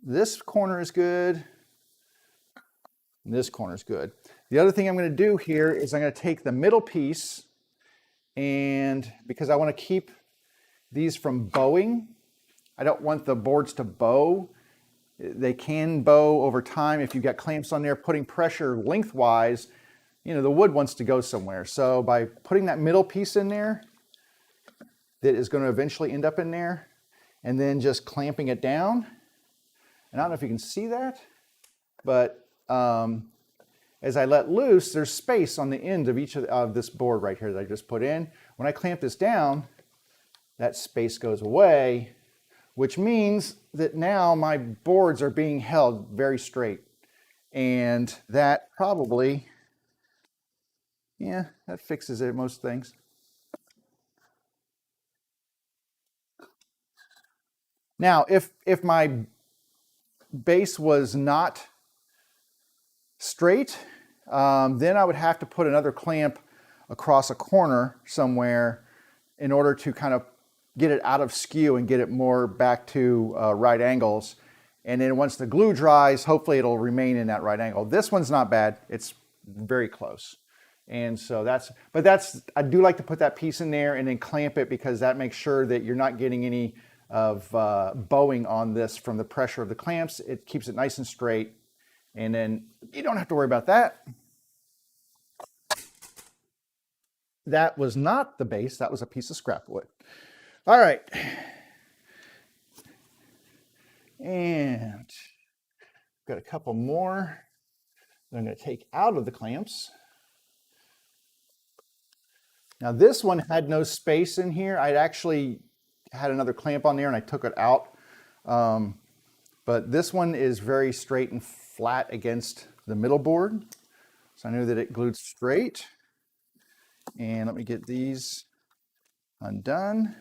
This corner is good. This corner is good. The other thing I'm going to do here is I'm going to take the middle piece, and because I want to keep these from bowing, I don't want the boards to bow. They can bow over time if you've got clamps on there putting pressure lengthwise. The wood wants to go somewhere. So by putting that middle piece in there, that is going to eventually end up in there, and then just clamping it down. And I don't know if you can see that, but as I let loose, there's space on the end of each of this board right here that I just put in. When I clamp this down, that space goes away, which means that now my boards are being held very straight. And that probably, yeah, that fixes it, most things. Now, if my base was not straight, then I would have to put another clamp across a corner somewhere in order to kind of get it out of skew and get it more back to right angles. And then once the glue dries, hopefully it'll remain in that right angle. This one's not bad. It's very close. And so I do like to put that piece in there and then clamp it, because that makes sure that you're not getting any of bowing on this from the pressure of the clamps. It keeps it nice and straight. And then you don't have to worry about that. That was not the base, that was a piece of scrap wood. All right. And got a couple more that I'm going to take out of the clamps. Now this one had no space in here. I'd actually had another clamp on there and I took it out. But this one is very straight and flat against the middle board. So I knew that it glued straight. And let me get these undone.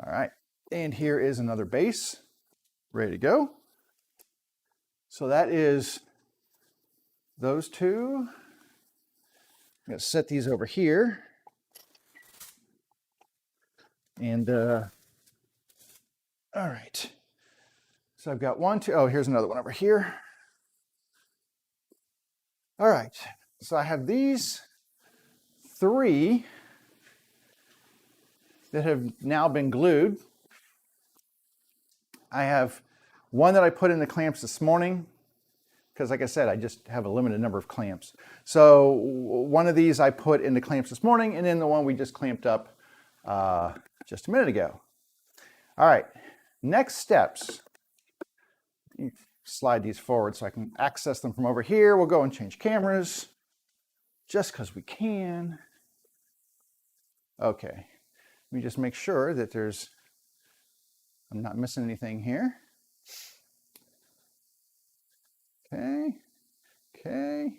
All right, and here is another base, ready to go. So that is those two. I'm gonna set these over here. And, all right. So I've got one, two, oh, here's another one over here. All right, so I have these three that have now been glued. I have one that I put in the clamps this morning, because like I said, I just have a limited number of clamps. So one of these I put in the clamps this morning, and then the one we just clamped up just a minute ago. All right, next steps. Slide these forward so I can access them from over here. We'll go and change cameras just because we can. Okay, let me just make sure that I'm not missing anything here. Okay, okay.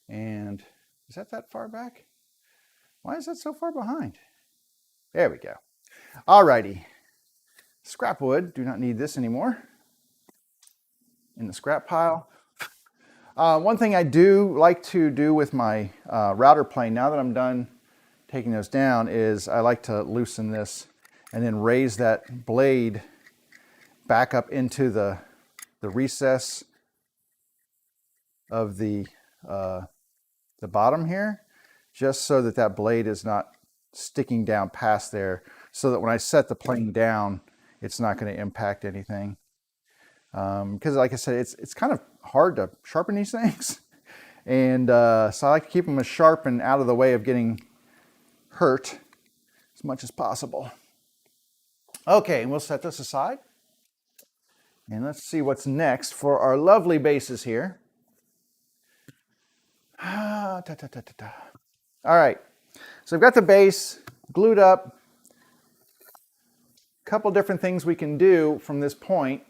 And is that far back? Why is that so far behind? There we go. All righty. Scrap wood, do not need this anymore. In the scrap pile. One thing I do like to do with my router plane, now that I'm done taking those down, is I like to loosen this and then raise that blade back up into the recess of the bottom here, just so that that blade is not sticking down past there, so that when I set the plane down, it's not going to impact anything. Because like I said, it's kind of hard to sharpen these things. And so I like to keep them as sharp and out of the way of getting hurt as much as possible. Okay, and we'll set this aside. And let's see what's next for our lovely bases here. All right, so I've got the base glued up. A couple different things we can do from this point.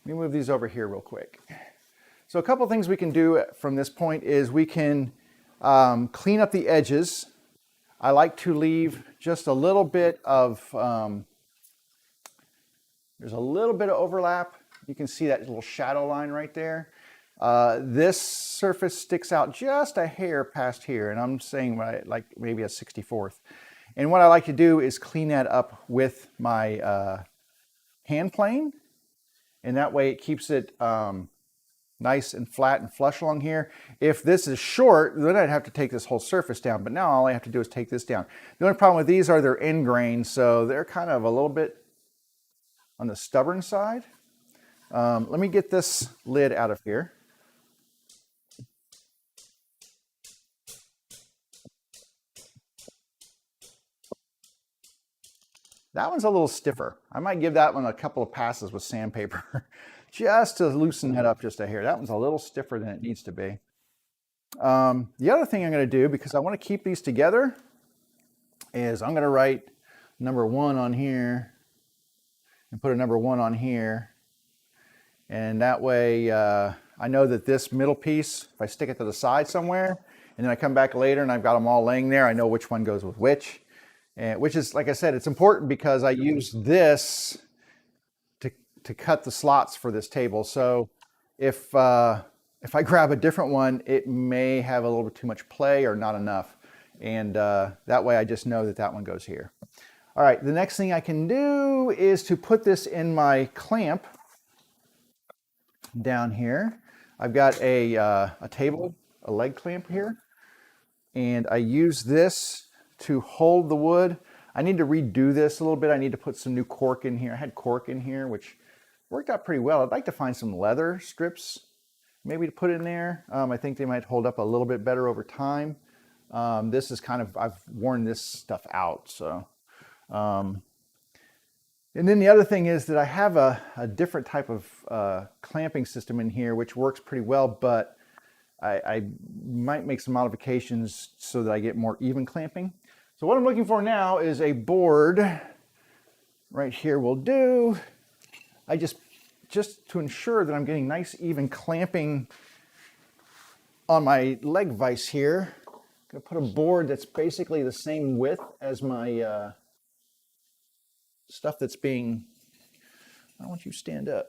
Let me move these over here real quick. So a couple things we can do from this point is we can clean up the edges. I like to leave just a little bit of, there's a little bit of overlap. You can see that little shadow line right there. This surface sticks out just a hair past here, and I'm saying like maybe a 64th. And what I like to do is clean that up with my hand plane. And that way it keeps it nice and flat and flush along here. If this is short, then I'd have to take this whole surface down, but now all I have to do is take this down. The only problem with these are they're end grain, so they're kind of a little bit on the stubborn side. Let me get this lid out of here. That one's a little stiffer. I might give that one a couple of passes with sandpaper just to loosen that up just a hair. That one's a little stiffer than it needs to be. The other thing I'm going to do, because I want to keep these together, is I'm going to write number 1 on here and put a number 1 on here. And that way I know that this middle piece, if I stick it to the side somewhere, and then I come back later and I've got them all laying there, I know which one goes with which. and which is, like I said, it's important because I use this to cut the slots for this table. So if I grab a different one, it may have a little bit too much play or not enough. And that way I just know that that one goes here. All right, the next thing I can do is to put this in my clamp down here. I've got a table, a leg clamp here, and I use this to hold the wood. I need to redo this a little bit. I need to put some new cork in here. I had cork in here, which worked out pretty well. I'd like to find some leather strips maybe to put in there. I think they might hold up a little bit better over time. This is kind of, I've worn this stuff out, so. And then the other thing is that I have a different type of clamping system in here, which works pretty well, but I might make some modifications so that I get more even clamping. So what I'm looking for now is a board. Right here will do. I just to ensure that I'm getting nice even clamping on my leg vise here, I'm gonna put a board that's basically the same width as my stuff that's being, I want you to stand up.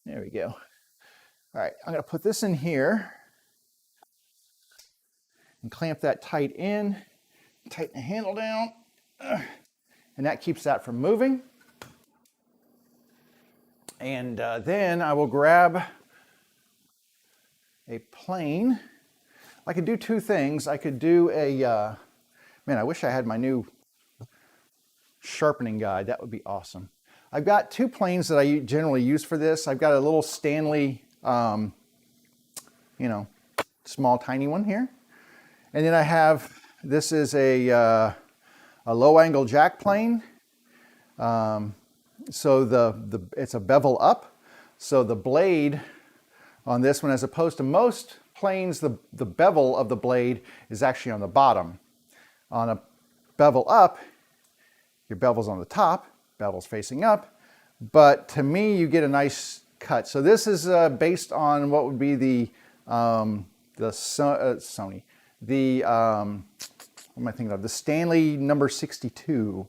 There we go. All right, I'm gonna put this in here and clamp that tight in, tighten the handle down, and that keeps that from moving. And then I will grab a plane. I could do two things. I could do a, man, I wish I had my new sharpening guide. That would be awesome. I've got two planes that I generally use for this. I've got a little Stanley, you know, small tiny one here. And then I have, this is a low angle jack plane. So it's a bevel up. So the blade on this one, as opposed to most planes, the bevel of the blade is actually on the bottom. On a bevel up, your bevel's on the top, bevel's facing up. But to me, you get a nice cut. So this is based on what would be the Sony, what am I thinking of? The Stanley number 62.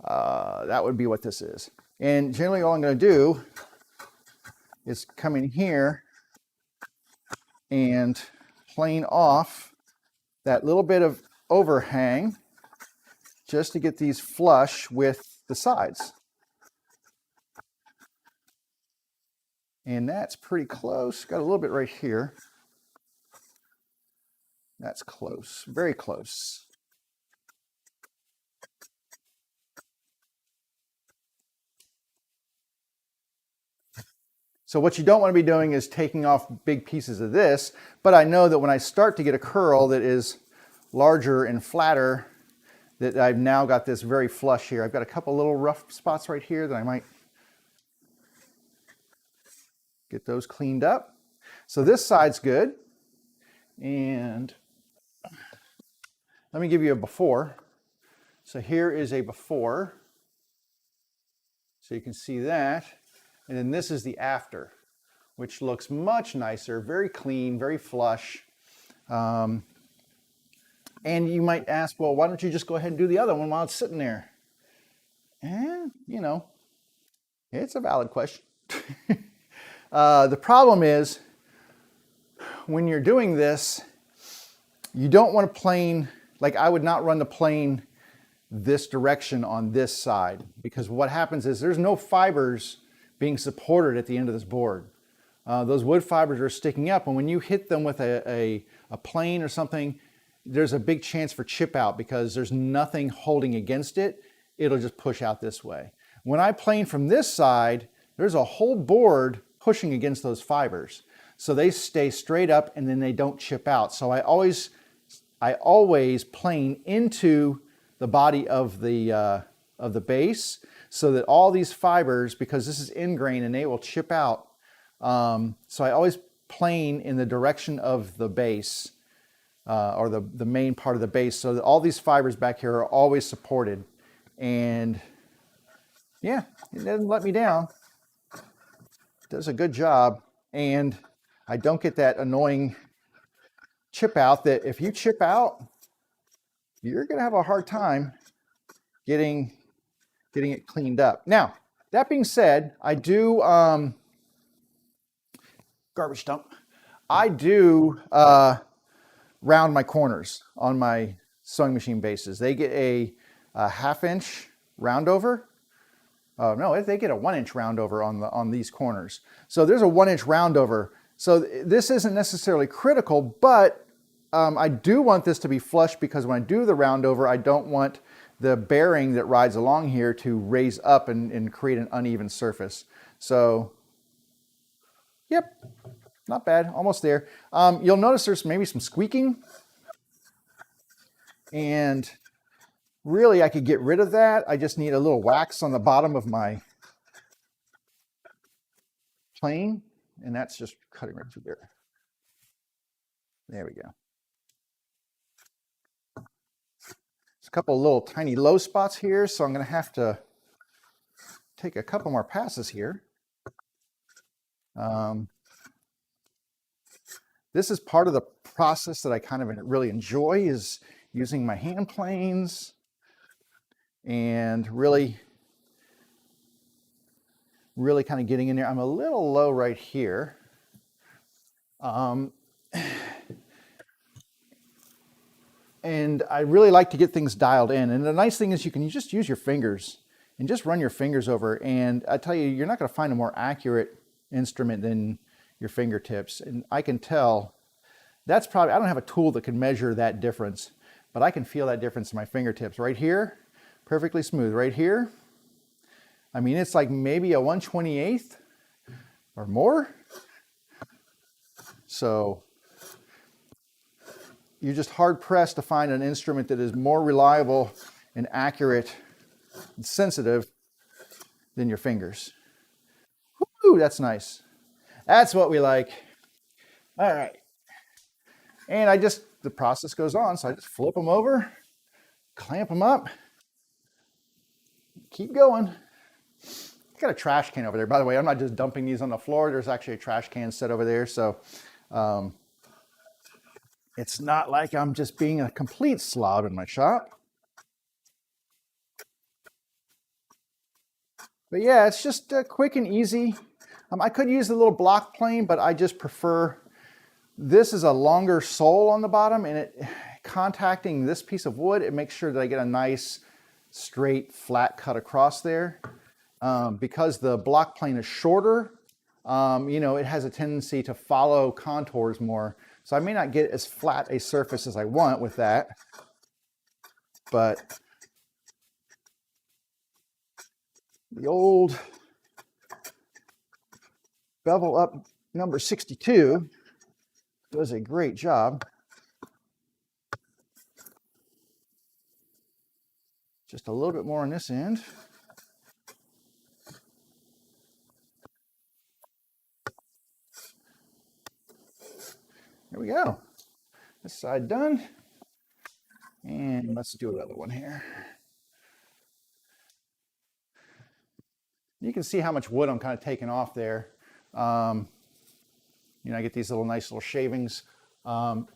That would be what this is. And generally all I'm going to do is come in here and plane off that little bit of overhang just to get these flush with the sides. And that's pretty close. Got a little bit right here. That's close, very close. So what you don't want to be doing is taking off big pieces of this, but I know that when I start to get a curl that is larger and flatter, that I've now got this very flush here. I've got a couple little rough spots right here that I might get those cleaned up. So this side's good. And let me give you a before. So here is a before. So you can see that. And then this is the after, which looks much nicer, very clean, very flush. And you might ask, well, why don't you just go ahead and do the other one while it's sitting there? And, you know, it's a valid question. The problem is, when you're doing this, you don't want to plane, like I would not run the plane this direction on this side, because what happens is there's no fibers being supported at the end of this board. Those wood fibers are sticking up, and when you hit them with a plane or something, there's a big chance for chip out because there's nothing holding against it. It'll just push out this way. When I plane from this side, there's a whole board pushing against those fibers. So they stay straight up and then they don't chip out. So I always plane into the body of the base, so that all these fibers, because this is ingrain and they will chip out. So I always plane in the direction of the base, or the main part of the base, so that all these fibers back here are always supported. And yeah, it doesn't let me down. It does a good job. And I don't get that annoying chip out that if you chip out, you're going to have a hard time getting it cleaned up. Now, that being said, I do, garbage dump, I do round my corners on my sewing machine bases. They get a 1/2 inch round over. No, they get a 1 inch round over on these corners. So there's a 1 inch round over. So this isn't necessarily critical, but I do want this to be flush because when I do the round over, I don't want the bearing that rides along here to raise up and create an uneven surface. So, yep, not bad, almost there. You'll notice there's maybe some squeaking, and really I could get rid of that. I just need a little wax on the bottom of my plane, and that's just cutting right through there. There we go. There's a couple of little tiny low spots here, so I'm going to have to take a couple more passes here. This is part of the process that I kind of really enjoy, is using my hand planes and really kind of getting in there. I'm a little low right here. And I really like to get things dialed in. And the nice thing is you can just use your fingers and just run your fingers over. And I tell you, you're not going to find a more accurate instrument than your fingertips. And I can tell that's probably, I don't have a tool that can measure that difference, but I can feel that difference in my fingertips. Right here, perfectly smooth. Right here, I mean, it's like maybe a 1/28 or more. So you're just hard pressed to find an instrument that is more reliable and accurate and sensitive than your fingers. Woo, that's nice. That's what we like. All right. And the process goes on. So I just flip them over, clamp them up, keep going. I got a trash can over there. By the way, I'm not just dumping these on the floor. There's actually a trash can set over there. So it's not like I'm just being a complete slob in my shop. But yeah, it's just quick and easy. I could use the little block plane, but I just prefer, this is a longer sole on the bottom, and contacting this piece of wood, it makes sure that I get a nice straight flat cut across there. Because the block plane is shorter, you know, it has a tendency to follow contours more. So I may not get as flat a surface as I want with that, but the old bevel up number 62 does a great job. Just a little bit more on this end. There we go. This side done. And let's do another one here. You can see how much wood I'm kind of taking off there. You know, I get these nice little shavings. And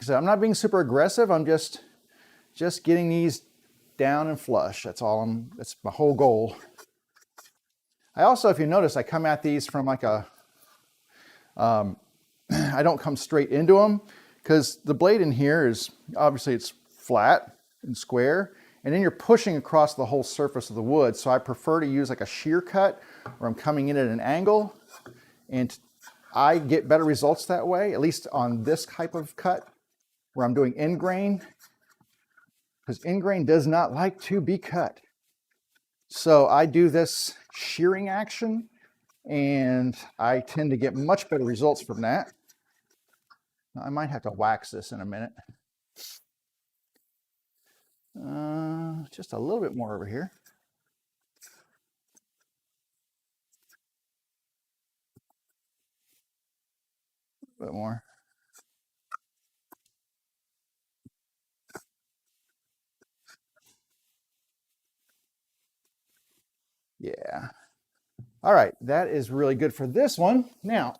so I'm not being super aggressive. I'm just getting these down and flush. That's my whole goal. I also, if you notice, I come at these from like a, I don't come straight into them, because the blade in here is, obviously it's flat and square, and then you're pushing across the whole surface of the wood. So I prefer to use like a shear cut where I'm coming in at an angle, and I get better results that way, at least on this type of cut where I'm doing end grain, because end grain does not like to be cut. So I do this shearing action, and I tend to get much better results from that. I might have to wax this in a minute. Just a little bit more over here. A bit more. Yeah. All right, that is really good for this one. Now,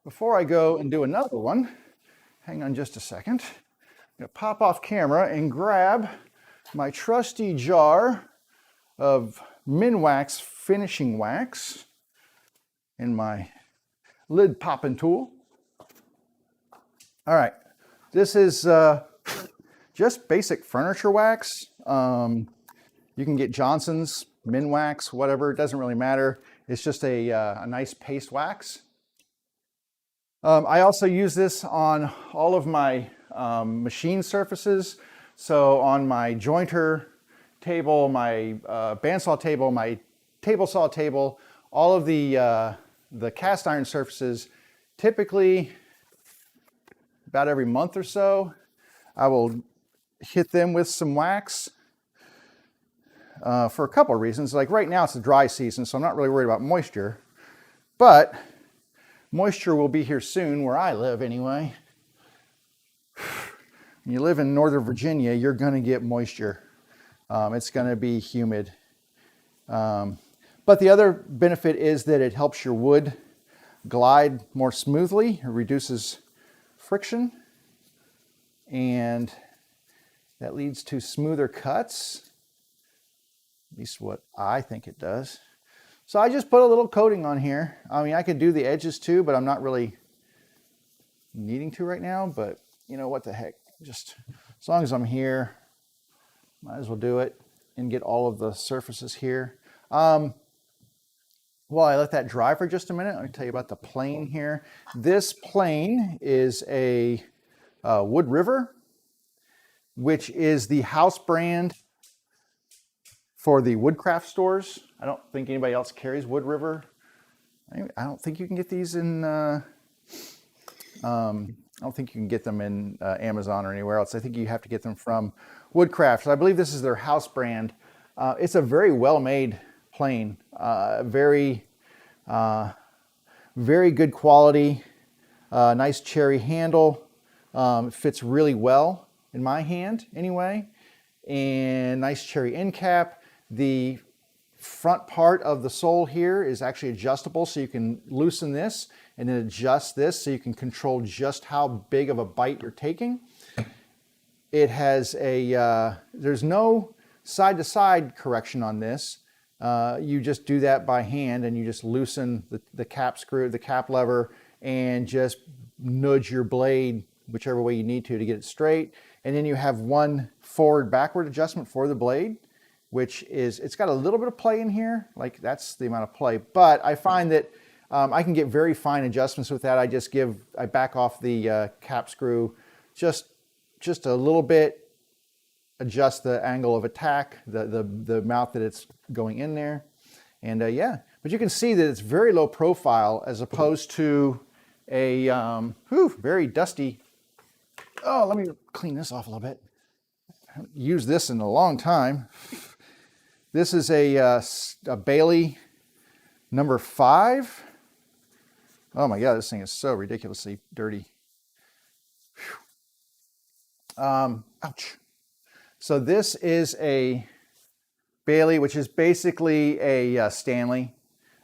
before I go and do another one, hang on just a second. I'm going to pop off camera and grab my trusty jar of Minwax finishing wax and my lid popping tool. All right, this is just basic furniture wax. You can get Johnson's, Minwax, whatever, it doesn't really matter. It's just a nice paste wax. I also use this on all of my machine surfaces. So on my jointer table, my bandsaw table, my table saw table, all of the cast iron surfaces, typically about every month or so, I will hit them with some wax for a couple of reasons. Like right now it's the dry season, so I'm not really worried about moisture, but moisture will be here soon where I live anyway. When you live in Northern Virginia, you're going to get moisture. It's going to be humid. But the other benefit is that it helps your wood glide more smoothly. It reduces friction, and that leads to smoother cuts. At least what I think it does. So I just put a little coating on here. I mean, I could do the edges too, but I'm not really needing to right now. But you know, what the heck? Just as long as I'm here, might as well do it and get all of the surfaces here. Well, I let that dry for just a minute. Let me tell you about the plane here. This plane is a Wood River, which is the house brand for the woodcraft stores. I don't think anybody else carries Wood River. I don't think you can get these in, I don't think you can get them in Amazon or anywhere else. I think you have to get them from Woodcraft. So I believe this is their house brand. It's a very well-made plane. Very good quality. Nice cherry handle. It fits really well in my hand anyway. And nice cherry end cap. The front part of the sole here is actually adjustable, so you can loosen this and then adjust this so you can control just how big of a bite you're taking. It has a, there's no side-to-side correction on this. You just do that by hand, and you just loosen the cap screw, the cap lever, and just nudge your blade whichever way you need to get it straight. And then you have one forward-backward adjustment for the blade, which is, it's got a little bit of play in here, like that's the amount of play. But I find that I can get very fine adjustments with that. I back off the cap screw just a little bit, adjust the angle of attack, the mouth that it's going in there. And yeah, but you can see that it's very low profile as opposed to a very dusty. Oh, let me clean this off a little bit. I haven't used this in a long time. This is a Bailey number 5. Oh my God, this thing is so ridiculously dirty. Ouch. So this is a Bailey, which is basically a Stanley.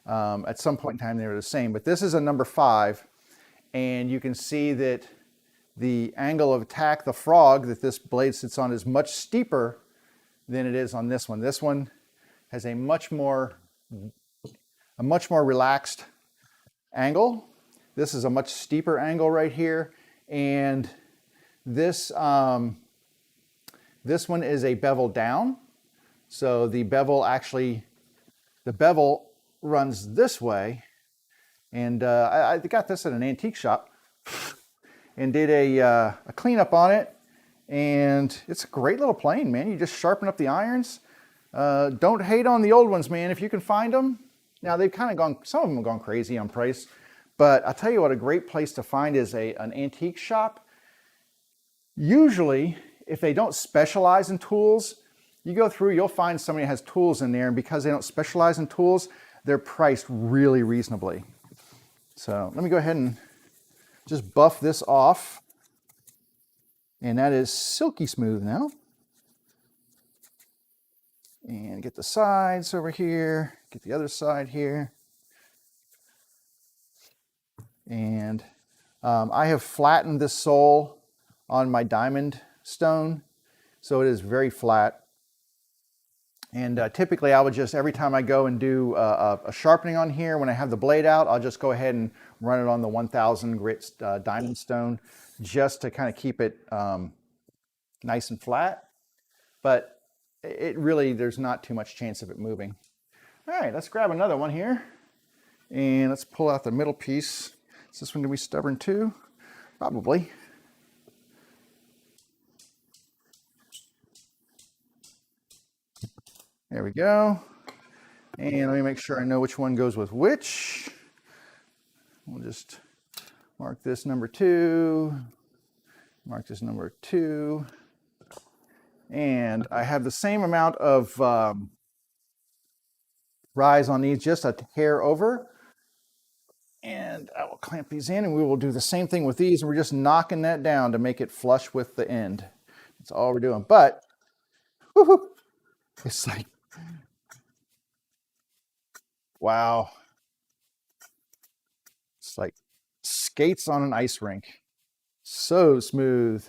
At some point in time they were the same, but this is a number 5. And you can see that the angle of attack, the frog that this blade sits on, is much steeper than it is on this one. This one has a much more relaxed angle. This is a much steeper angle right here, and this this one is a bevel down. So the bevel runs this way, and I got this at an antique shop and did a cleanup on it, and it's a great little plane, man. You just sharpen up the irons. Don't hate on the old ones, man, if you can find them. Now they've kind of gone, some of them have gone crazy on price, but I'll tell you what, a great place to find is an antique shop. Usually, if they don't specialize in tools, you go through, you'll find somebody that has tools in there, and because they don't specialize in tools, they're priced really reasonably. So let me go ahead and just buff this off, and that is silky smooth now. And get the sides over here, get the other side here. And I have flattened this sole on my diamond stone, so it is very flat. And typically I would just, every time I go and do a sharpening on here, when I have the blade out, I'll just go ahead and run it on the 1000 grit diamond stone just to kind of keep it nice and flat. But it really, there's not too much chance of it moving. All right, let's grab another one here. And let's pull out the middle piece. Is this one gonna be stubborn too? Probably. There we go. And let me make sure I know which one goes with which. We'll just mark this number 2, mark this number 2. And I have the same amount of rise on these, just a hair over. And I will clamp these in, and we will do the same thing with these. And we're just knocking that down to make it flush with the end. That's all we're doing. But whoo-hoo, it's like, wow. It's like skates on an ice rink. So smooth.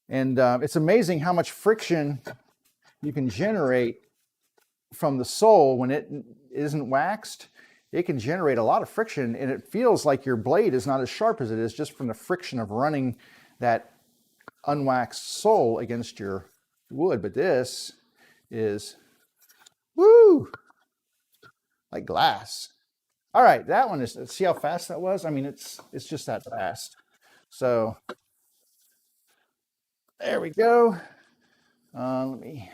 And it's amazing how much friction you can generate from the sole when it isn't waxed. It can generate a lot of friction, and it feels like your blade is not as sharp as it is just from the friction of running that unwaxed sole against your wood. But this is, woo, like glass. All right, that one is, see how fast that was? I mean, it's just that fast. So there we go. Let me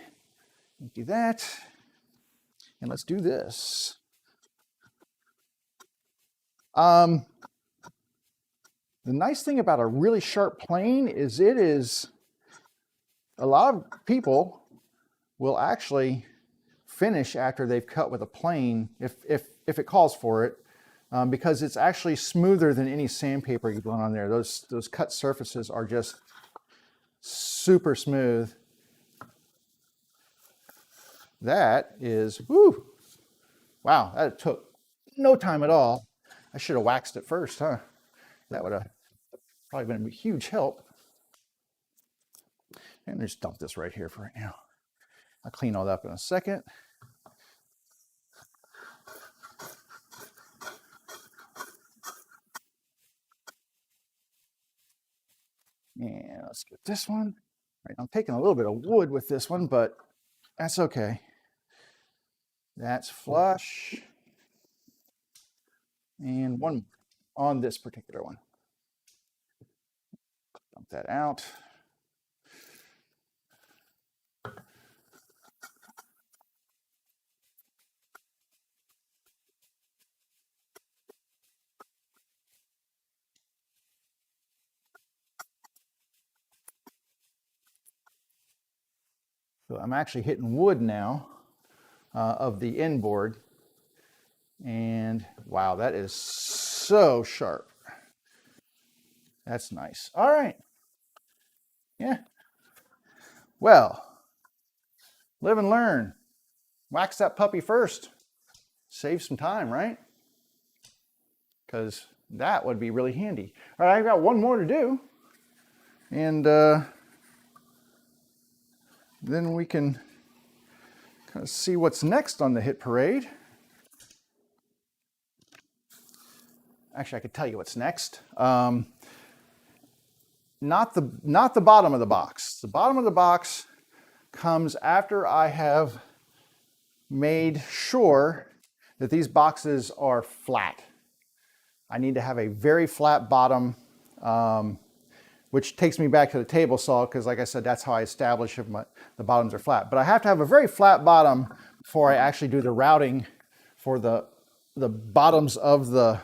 do that. And let's do this. The nice thing about a really sharp plane is a lot of people will actually finish after they've cut with a plane if it calls for it, because it's actually smoother than any sandpaper you run on there. Those cut surfaces are just super smooth. That is, woo, wow, that took no time at all. I should have waxed it first, huh? That would have probably been a huge help. And just dump this right here for right now. I'll clean all that up in a second. And let's get this one. Right, I'm taking a little bit of wood with this one, but that's okay. That's flush. And one on this particular one. Dump that out. So I'm actually hitting wood now of the end board. And wow, that is so sharp. That's nice. All right. Yeah. Well, live and learn. Wax that puppy first. Save some time, right? Because that would be really handy. All right, I've got one more to do. And then we can kind of see what's next on the hit parade. Actually, I could tell you what's next. Not the bottom of the box. The bottom of the box comes after I have made sure that these boxes are flat. I need to have a very flat bottom, which takes me back to the table saw, because like I said, that's how I establish if the bottoms are flat. But I have to have a very flat bottom before I actually do the routing for the bottoms of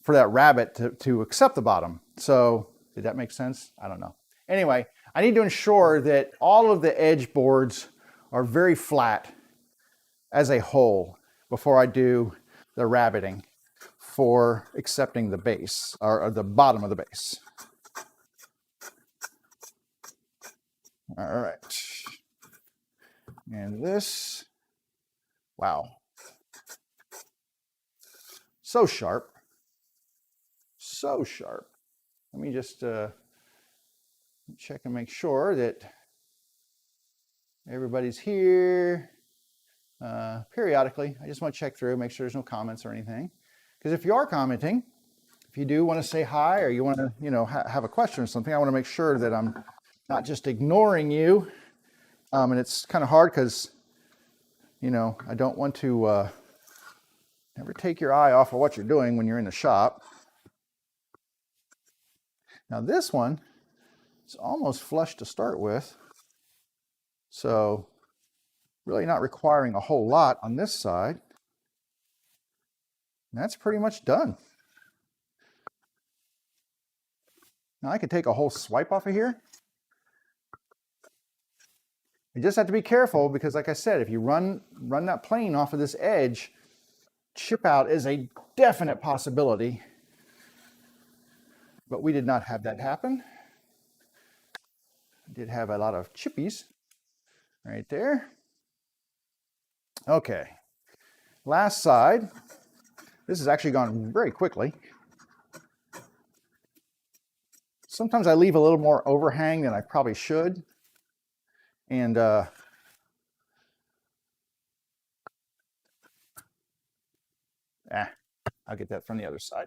for that rabbet to accept the bottom. So did that make sense? I don't know. Anyway, I need to ensure that all of the edge boards are very flat as a whole before I do the rabbeting for accepting the base, or the bottom of the base. All right. And this, wow. So sharp. So sharp. Let me just check and make sure that everybody's here. Periodically, I just want to check through, make sure there's no comments or anything. Because if you are commenting, if you do want to say hi or you want to, have a question or something, I want to make sure that I'm not just ignoring you. And it's kind of hard because, I don't want to never take your eye off of what you're doing when you're in the shop. Now this one is almost flush to start with. So really not requiring a whole lot on this side. And that's pretty much done. Now I could take a whole swipe off of here. You just have to be careful because, like I said, if you run that plane off of this edge, chip out is a definite possibility. But we did not have that happen. I did have a lot of chippies right there. Okay, last side. This has actually gone very quickly. Sometimes I leave a little more overhang than I probably should. And I'll get that from the other side.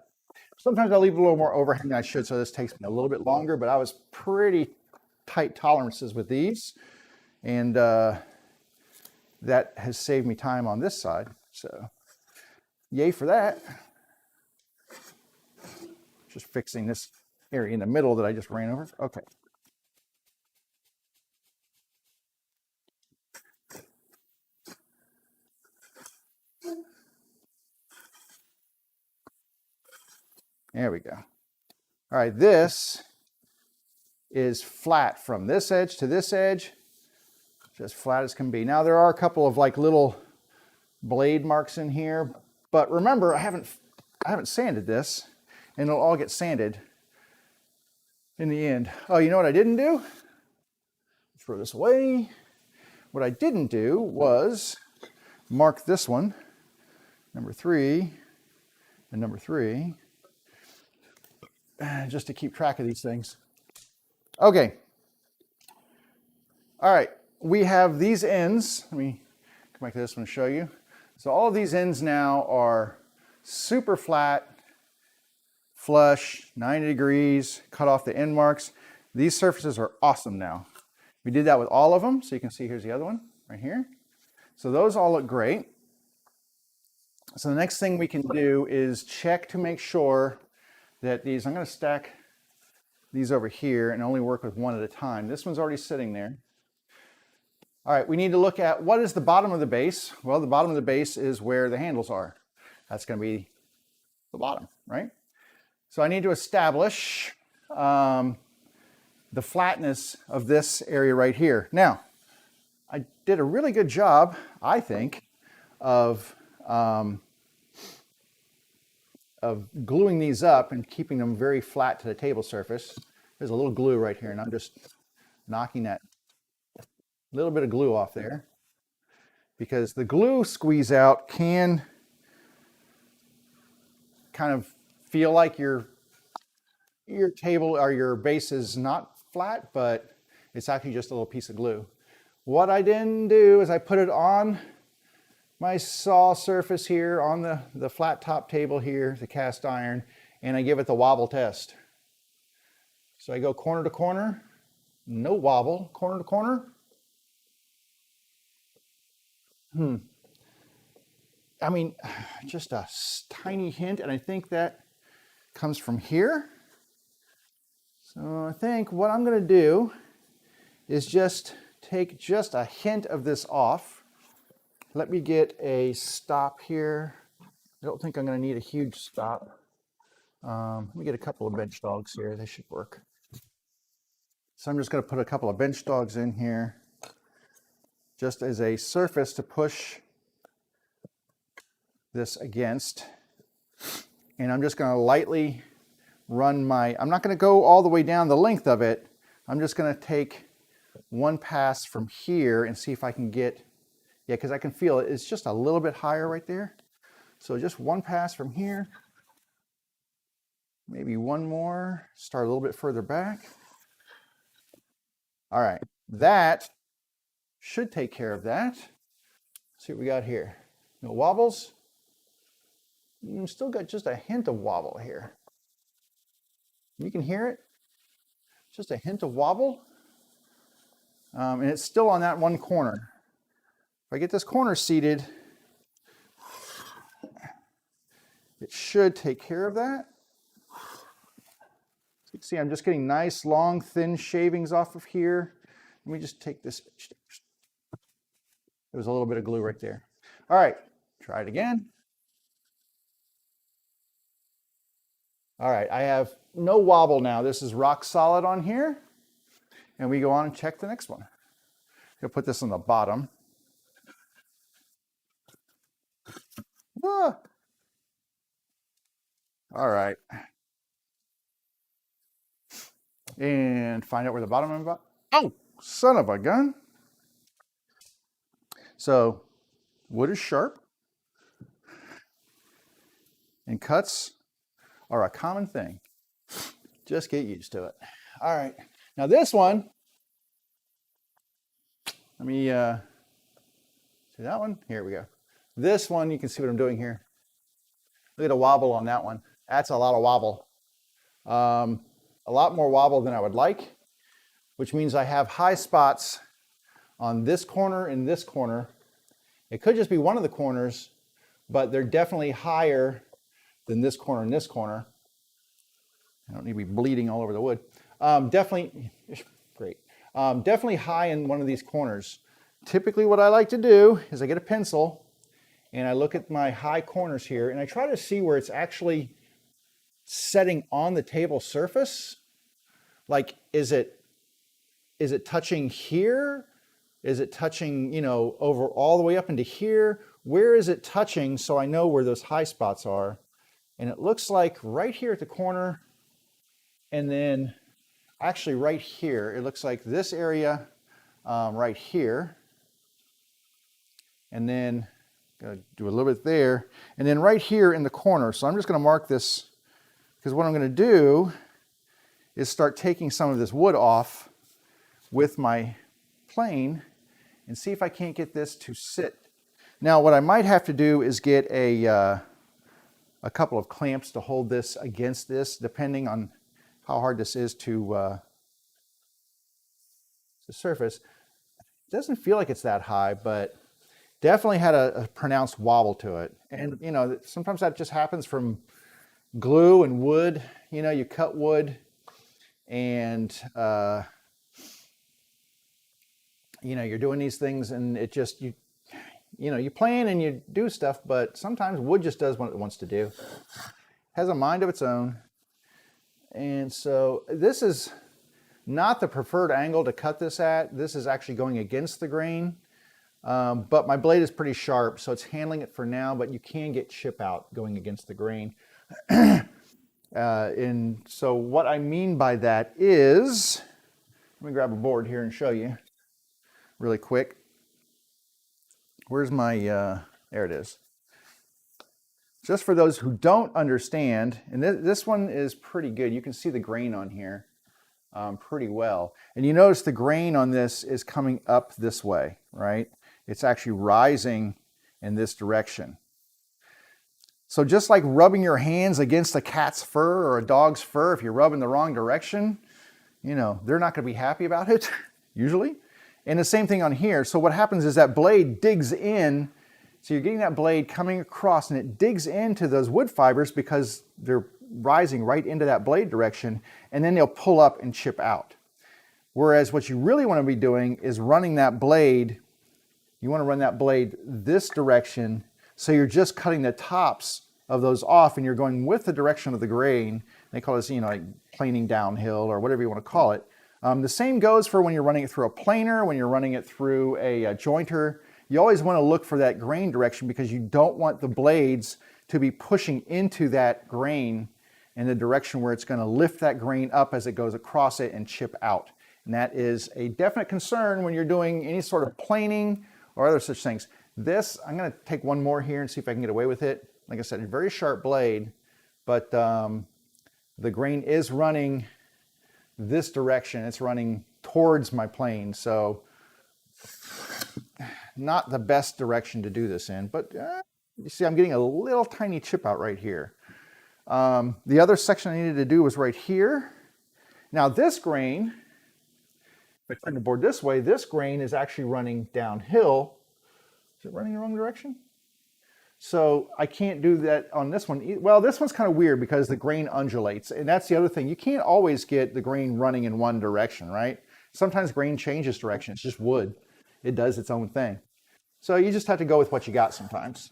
Sometimes I leave a little more overhang than I should, so this takes me a little bit longer, but I was pretty tight tolerances with these. And that has saved me time on this side. So yay for that. Just fixing this area in the middle that I just ran over. Okay. There we go. All right, this is flat from this edge to this edge, just flat as can be. Now there are a couple of like little blade marks in here, but remember I haven't sanded this, and it'll all get sanded in the end. Oh, you know what I didn't do? Throw this away. What I didn't do was mark this one, number 3 and number 3. Just to keep track of these things. Okay. All right. We have these ends. Let me come back to this one and show you. So all of these ends now are super flat, flush, 90 degrees, cut off the end marks. These surfaces are awesome now. We did that with all of them. So you can see here's the other one right here. So those all look great. So the next thing we can do is check to make sure that these, I'm going to stack these over here and only work with one at a time. This one's already sitting there. All right, we need to look at what is the bottom of the base. Well, the bottom of the base is where the handles are. That's going to be the bottom, right? So I need to establish the flatness of this area right here. Now, I did a really good job, I think, of gluing these up and keeping them very flat to the table surface. There's a little glue right here, and I'm just knocking that little bit of glue off there, because the glue squeeze out can kind of feel like your table or your base is not flat, but it's actually just a little piece of glue. What I didn't do is I put it on my saw surface here on the flat top table here, the cast iron, and I give it the wobble test. So I go corner to corner, no wobble, corner to corner. I mean, just a tiny hint, and I think that comes from here. So I think what I'm going to do is just take just a hint of this off. Let me get a stop here. I don't think I'm going to need a huge stop. Let me get a couple of bench dogs here. They should work. So I'm just going to put a couple of bench dogs in here just as a surface to push this against. And I'm just going to lightly run I'm not going to go all the way down the length of it. I'm just going to take one pass from here and see if I can get, yeah, because I can feel it. It's just a little bit higher right there. So just one pass from here, maybe one more, start a little bit further back. All right, that should take care of that. Let's see what we got here. No wobbles. Still got just a hint of wobble here. You can hear it, just a hint of wobble. And it's still on that one corner. If I get this corner seated, it should take care of that. So you can see I'm just getting nice, long, thin shavings off of here. Let me just take this. There was a little bit of glue right there. All right, try it again. All right, I have no wobble now. This is rock solid on here. And we go on and check the next one. I'm gonna put this on the bottom. Ah. All right. And find out where the bottom of the oh, son of a gun. So wood is sharp and cuts are a common thing. Just get used to it. All right. Now this one, let me see that one. Here we go. This one, you can see what I'm doing here. Look at the wobble on that one. That's a lot of wobble. A lot more wobble than I would like, which means I have high spots on this corner and this corner. It could just be one of the corners, but they're definitely higher than this corner and this corner. I don't need to be bleeding all over the wood. Definitely, great. Definitely high in one of these corners. Typically what I like to do is I get a pencil and I look at my high corners here and I try to see where it's actually setting on the table surface. Like, is it touching here? Is it touching, over all the way up into here? Where is it touching so I know where those high spots are? And it looks like right here at the corner, and then actually right here, it looks like this area right here. And then gonna do a little bit there. And then right here in the corner. So I'm just gonna mark this, because what I'm gonna do is start taking some of this wood off with my plane and see if I can't get this to sit. Now what I might have to do is get a couple of clamps to hold this against this, depending on how hard this is to the surface. It doesn't feel like it's that high, but definitely had a pronounced wobble to it. And sometimes that just happens from glue and wood. You cut wood and you're doing these things and it just, you plan and you do stuff, but sometimes wood just does what it wants to do. Has a mind of its own. And so this is not the preferred angle to cut this at. This is actually going against the grain. But my blade is pretty sharp, so it's handling it for now, but you can get chip out going against the grain. And so what I mean by that is, let me grab a board here and show you really quick. Where's my, there it is. Just for those who don't understand, and this one is pretty good. You can see the grain on here pretty well. And you notice the grain on this is coming up this way, right? It's actually rising in this direction. So just like rubbing your hands against a cat's fur or a dog's fur, if you rub in the wrong direction, they're not going to be happy about it, usually. And the same thing on here. So what happens is that blade digs in. So you're getting that blade coming across and it digs into those wood fibers because they're rising right into that blade direction, and then they'll pull up and chip out. Whereas what you really want to be doing is running that blade. You want to run that blade this direction, so you're just cutting the tops of those off and you're going with the direction of the grain. They call this, like planing downhill or whatever you want to call it. The same goes for when you're running it through a planer, when you're running it through a jointer. You always want to look for that grain direction because you don't want the blades to be pushing into that grain in the direction where it's going to lift that grain up as it goes across it and chip out. And that is a definite concern when you're doing any sort of planing or other such things. This, I'm going to take one more here and see if I can get away with it. like I said, a very sharp blade, but the grain is running this direction. It's running towards my plane, so not the best direction to do this in, but you see I'm getting a little tiny chip out right here. The other section I needed to do was right here. Now this grain, if I turn the board this way, this grain is actually running downhill. Is it running the wrong direction? So I can't do that on this one. Well, this one's kind of weird because the grain undulates, and that's the other thing. You can't always get the grain running in one direction, right? Sometimes grain changes direction. It's just wood. It does its own thing. So you just have to go with what you got sometimes.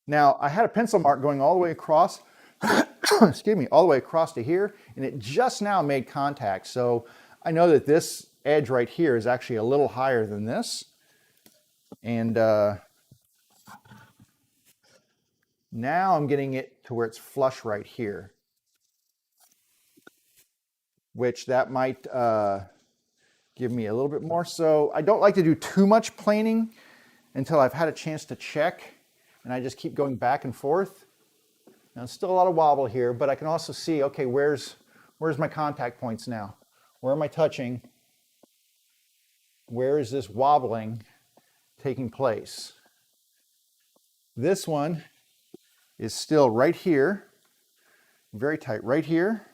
Now, I had a pencil mark going all the way across, excuse me, all the way across to here, and it just now made contact. So I know that this edge right here is actually a little higher than this. And now I'm getting it to where it's flush right here, which that might give me a little bit more. So I don't like to do too much planing until I've had a chance to check, and I just keep going back and forth. Now, still a lot of wobble here, but I can also see, okay, where's my contact points now? Where am I touching? Where is this wobbling taking place? This one is still right here, very tight right here,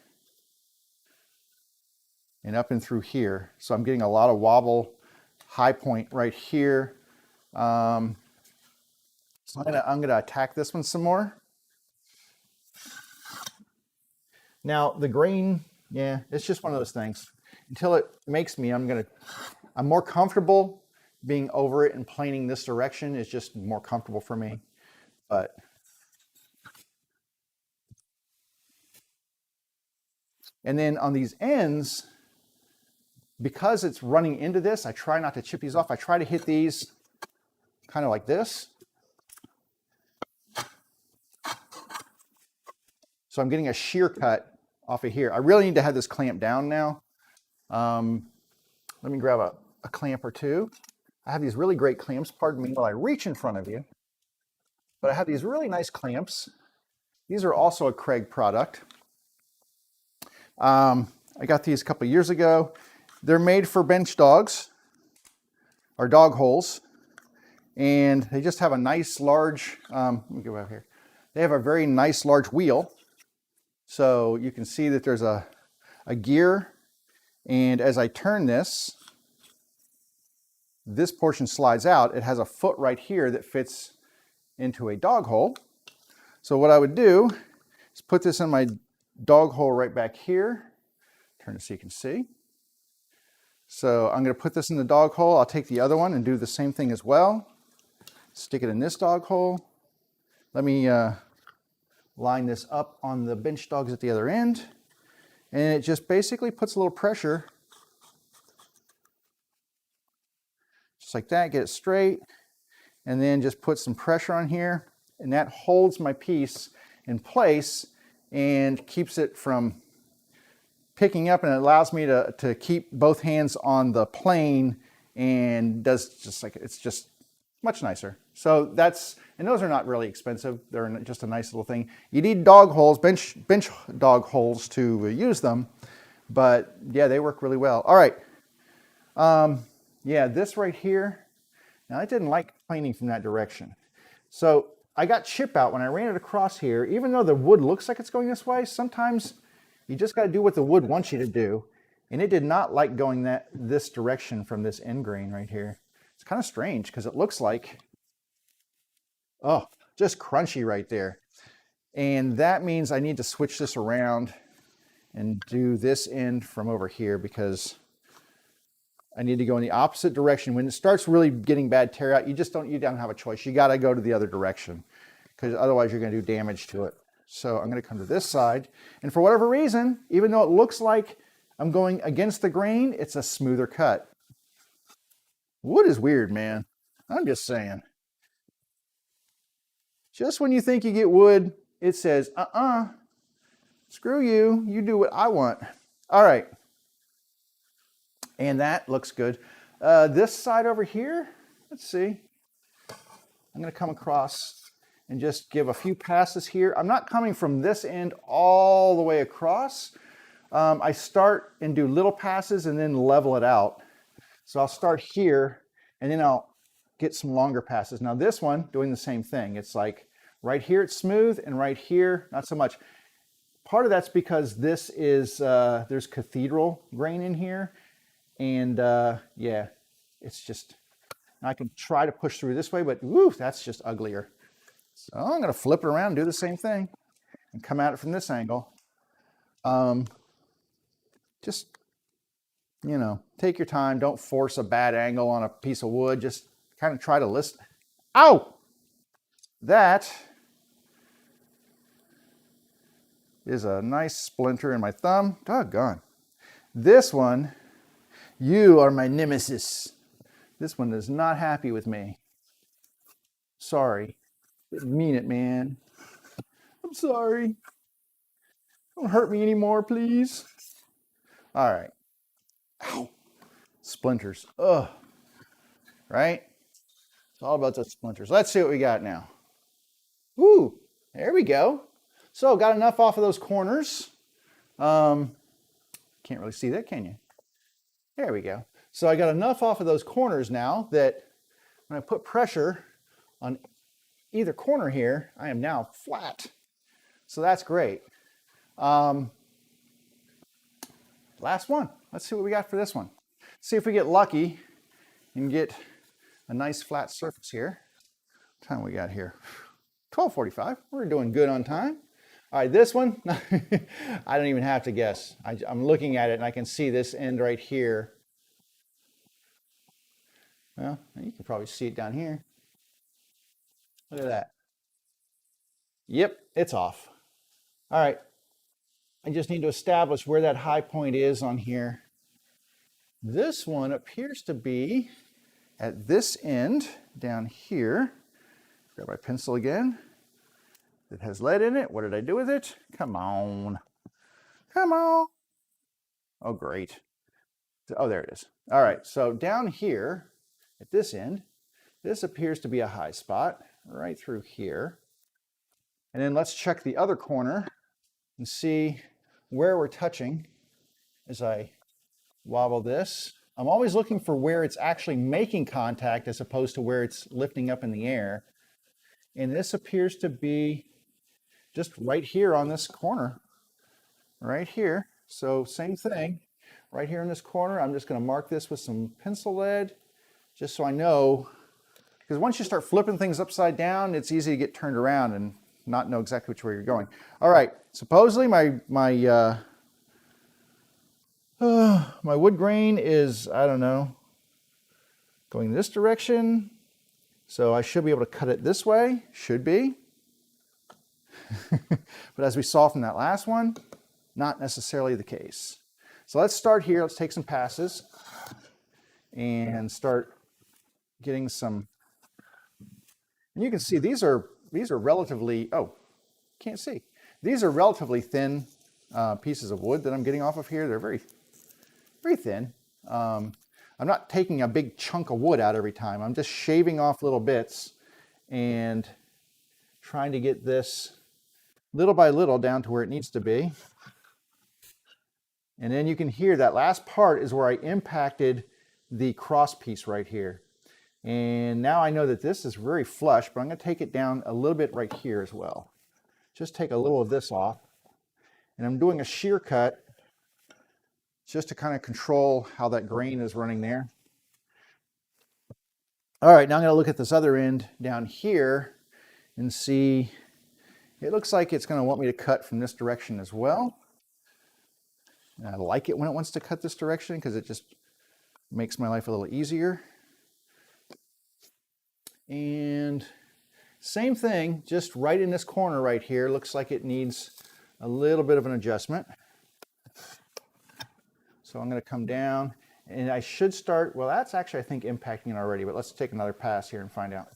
and up and through here. So I'm getting a lot of wobble, high point right here. So I'm gonna attack this one some more. Now the grain, yeah, it's just one of those things. Until it makes me, I'm more comfortable being over it and planing this direction. Is just more comfortable for me. But and then on these ends, because it's running into this, I try not to chip these off. I try to hit these kind of like this. So I'm getting a shear cut off of here. I really need to have this clamped down now. Let me grab a clamp or two. I have these really great clamps, pardon me while I reach in front of you. But I have these really nice clamps. These are also a Craig product. I got these a couple years ago. They're made for bench dogs, or dog holes. And they just have a nice large, let me go over here. They have a very nice large wheel. So you can see that there's a gear. And as I turn this portion slides out. It has a foot right here that fits into a dog hole. So what I would do is put this in my dog hole right back here. Turn it so you can see. So I'm going to put this in the dog hole. I'll take the other one and do the same thing as well. Stick it in this dog hole. Let me line this up on the bench dogs at the other end. And it just basically puts a little pressure. Just like that, get it straight. And then just put some pressure on here. And that holds my piece in place and keeps it from picking up, and it allows me to keep both hands on the plane, and does just like, it's just much nicer. So that's, and those are not really expensive. They're just a nice little thing. You need dog holes, bench dog holes to use them, but yeah, they work really well. All right. Yeah, this right here. Now I didn't like planing from that direction. So I got chip out when I ran it across here. Even though the wood looks like it's going this way, sometimes you just got to do what the wood wants you to do. And it did not like going this direction from this end grain right here. It's kind of strange because it looks like, oh, just crunchy right there. And that means I need to switch this around and do this end from over here, because I need to go in the opposite direction. When it starts really getting bad tear out, you don't have a choice. You got to go to the other direction, because otherwise you're going to do damage to it. So I'm going to come to this side, and for whatever reason, even though it looks like I'm going against the grain, it's a smoother cut. Wood is weird, man. I'm just saying. Just when you think you get wood, it says, screw you, you do what I want. All right. And that looks good. This side over here, let's see. I'm going to come across and just give a few passes here. I'm not coming from this end all the way across. I start and do little passes and then level it out. So I'll start here and then I'll get some longer passes. Now this one, doing the same thing. It's like right here it's smooth and right here, not so much. Part of that's because this is, there's cathedral grain in here. And yeah, it's just, I can try to push through this way, but woo, that's just uglier. So I'm gonna flip it around and do the same thing and come at it from this angle. Just, you know, take your time. Don't force a bad angle on a piece of wood. Just kind of try to list. Ow! That is a nice splinter in my thumb. Doggone. This one, you are my nemesis. This one is not happy with me. Sorry. Didn't mean it, man. I'm sorry. Don't hurt me anymore, please. All right. Ow. Splinters. Ugh. Right? It's all about the splinters. Let's see what we got now. Ooh, there we go. So got enough off of those corners. Can't really see that, can you? There we go. So I got enough off of those corners now that when I put pressure on either corner here, I am now flat. So that's great. Last one. Let's see what we got for this one. See if we get lucky and get a nice flat surface here. What time we got here? 12:45. We're doing good on time. All right, this one, I don't even have to guess. I'm looking at it and I can see this end right here. Well, you can probably see it down here. Look at that. Yep, it's off. All right, I just need to establish where that high point is on here. This one appears to be at this end down here. Grab my pencil again. It has lead in it. What did I do with it? Come on. Come on. Oh, great. Oh, there it is. All right, so down here at this end, this appears to be a high spot right through here. And then let's check the other corner and see where we're touching as I wobble this. I'm always looking for where it's actually making contact as opposed to where it's lifting up in the air. And this appears to be just right here on this corner, right here. So same thing, right here in this corner. I'm just going to mark this with some pencil lead just so I know, because once you start flipping things upside down, it's easy to get turned around and not know exactly which way you're going. All right, supposedly my wood grain is, I don't know, going this direction. So I should be able to cut it this way, should be. But as we saw from that last one, not necessarily the case. So let's start here. Let's take some passes and start getting some. And you can see these are relatively, oh, can't see. These are relatively thin pieces of wood that I'm getting off of here. They're very, very thin. I'm not taking a big chunk of wood out every time. I'm just shaving off little bits and trying to get this little by little down to where it needs to be. And then you can hear that last part is where I impacted the cross piece right here. And now I know that this is very flush, but I'm going to take it down a little bit right here as well. Just take a little of this off. And I'm doing a shear cut just to kind of control how that grain is running there. All right, now I'm going to look at this other end down here and see, it looks like it's going to want me to cut from this direction as well. And I like it when it wants to cut this direction because it just makes my life a little easier. And same thing, just right in this corner right here, looks like it needs a little bit of an adjustment. So I'm going to come down and I should start, well, that's actually, I think, impacting it already, but let's take another pass here and find out.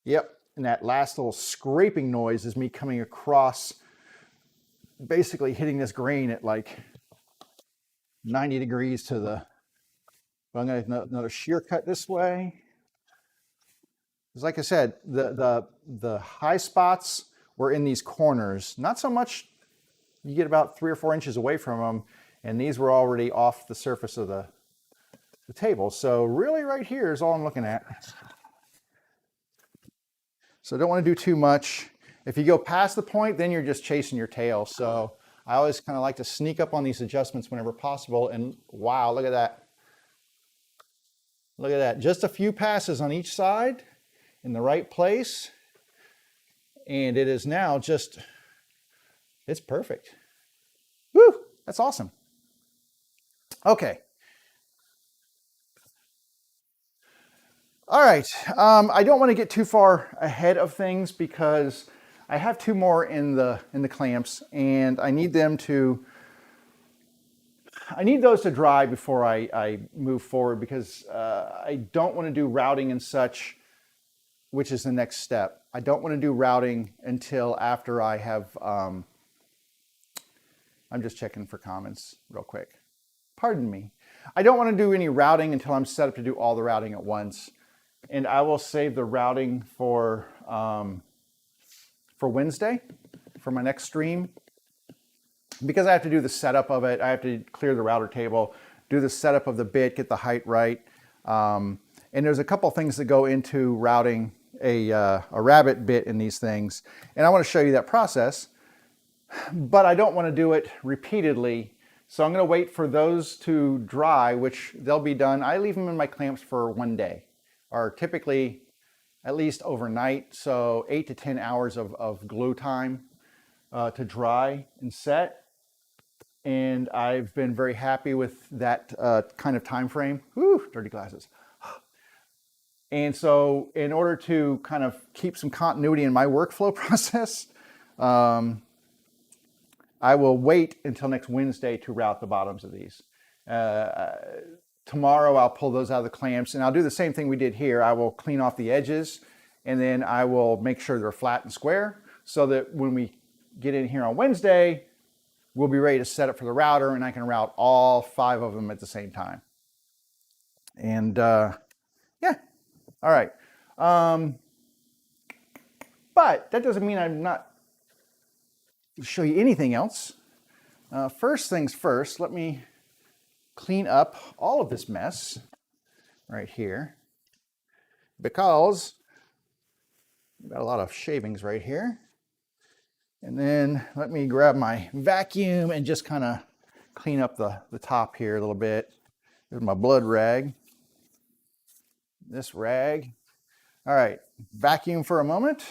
Yep, and that last little scraping noise is me coming across, basically hitting this grain at like 90 degrees to the, So I'm going to another shear cut this way. Because like I said, the high spots were in these corners. Not so much, you get about 3 or 4 inches away from them, and these were already off the surface of the table. So really right here is all I'm looking at. So don't want to do too much. If you go past the point, then you're just chasing your tail. So I always kind of like to sneak up on these adjustments whenever possible. And wow, look at that. Look at that. Just a few passes on each side in the right place. And it is now just, it's perfect. Woo, that's awesome. Okay. All right, I don't want to get too far ahead of things because I have 2 more in the clamps, and I need those to dry before I move forward, because I don't want to do routing and such, which is the next step. I don't want to do routing until after I have, I'm just checking for comments real quick. Pardon me. I don't want to do any routing until I'm set up to do all the routing at once. And I will save the routing for Wednesday, for my next stream, because I have to do the setup of it. I have to clear the router table, do the setup of the bit, get the height right. And there's a couple things that go into routing a rabbit bit in these things. And I want to show you that process, but I don't want to do it repeatedly. So I'm going to wait for those to dry, which they'll be done. I leave them in my clamps for 1 day, or typically at least overnight. So 8 to 10 hours of glue time to dry and set. And I've been very happy with that kind of time frame. Whew, dirty glasses. And so in order to kind of keep some continuity in my workflow process, I will wait until next Wednesday to route the bottoms of these. Tomorrow I'll pull those out of the clamps, and I'll do the same thing we did here. I will clean off the edges, and then I will make sure they're flat and square, so that when we get in here on Wednesday, we'll be ready to set up for the router, and I can route all 5 of them at the same time. And yeah, all right. But that doesn't mean I'm not going to show you anything else. First things first, let me clean up all of this mess right here, because I've got a lot of shavings right here. And then let me grab my vacuum and just kind of clean up the top here a little bit. There's my blood rag. This rag. All right, vacuum for a moment.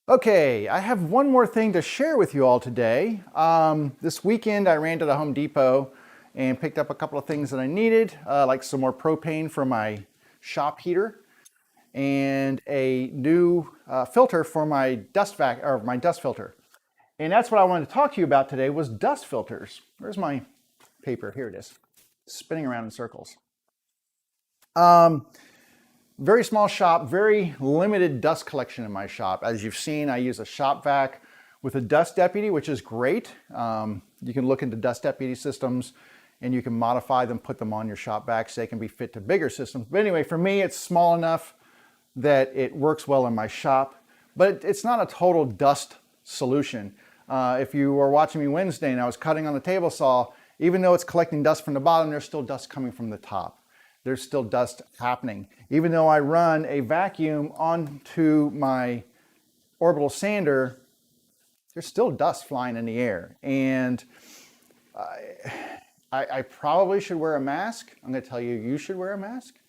Okay, I have one more thing to share with you all today. This weekend I ran to the Home Depot and picked up a couple of things that I needed, like some more propane for my shop heater and a new filter for my dust filter. And that's what I wanted to talk to you about today, was dust filters. Where's my paper? Here it is, spinning around in circles. Very small shop, very limited dust collection in my shop. As you've seen, I use a shop vac with a dust deputy, which is great. You can look into dust deputy systems and you can modify them, put them on your shop vacs. They can be fit to bigger systems. But anyway, for me, it's small enough that it works well in my shop, but it's not a total dust solution. If you were watching me Wednesday and I was cutting on the table saw, even though it's collecting dust from the bottom, there's still dust coming from the top. There's still dust happening. Even though I run a vacuum onto my orbital sander, there's still dust flying in the air. And I probably should wear a mask. I'm gonna tell you, you should wear a mask,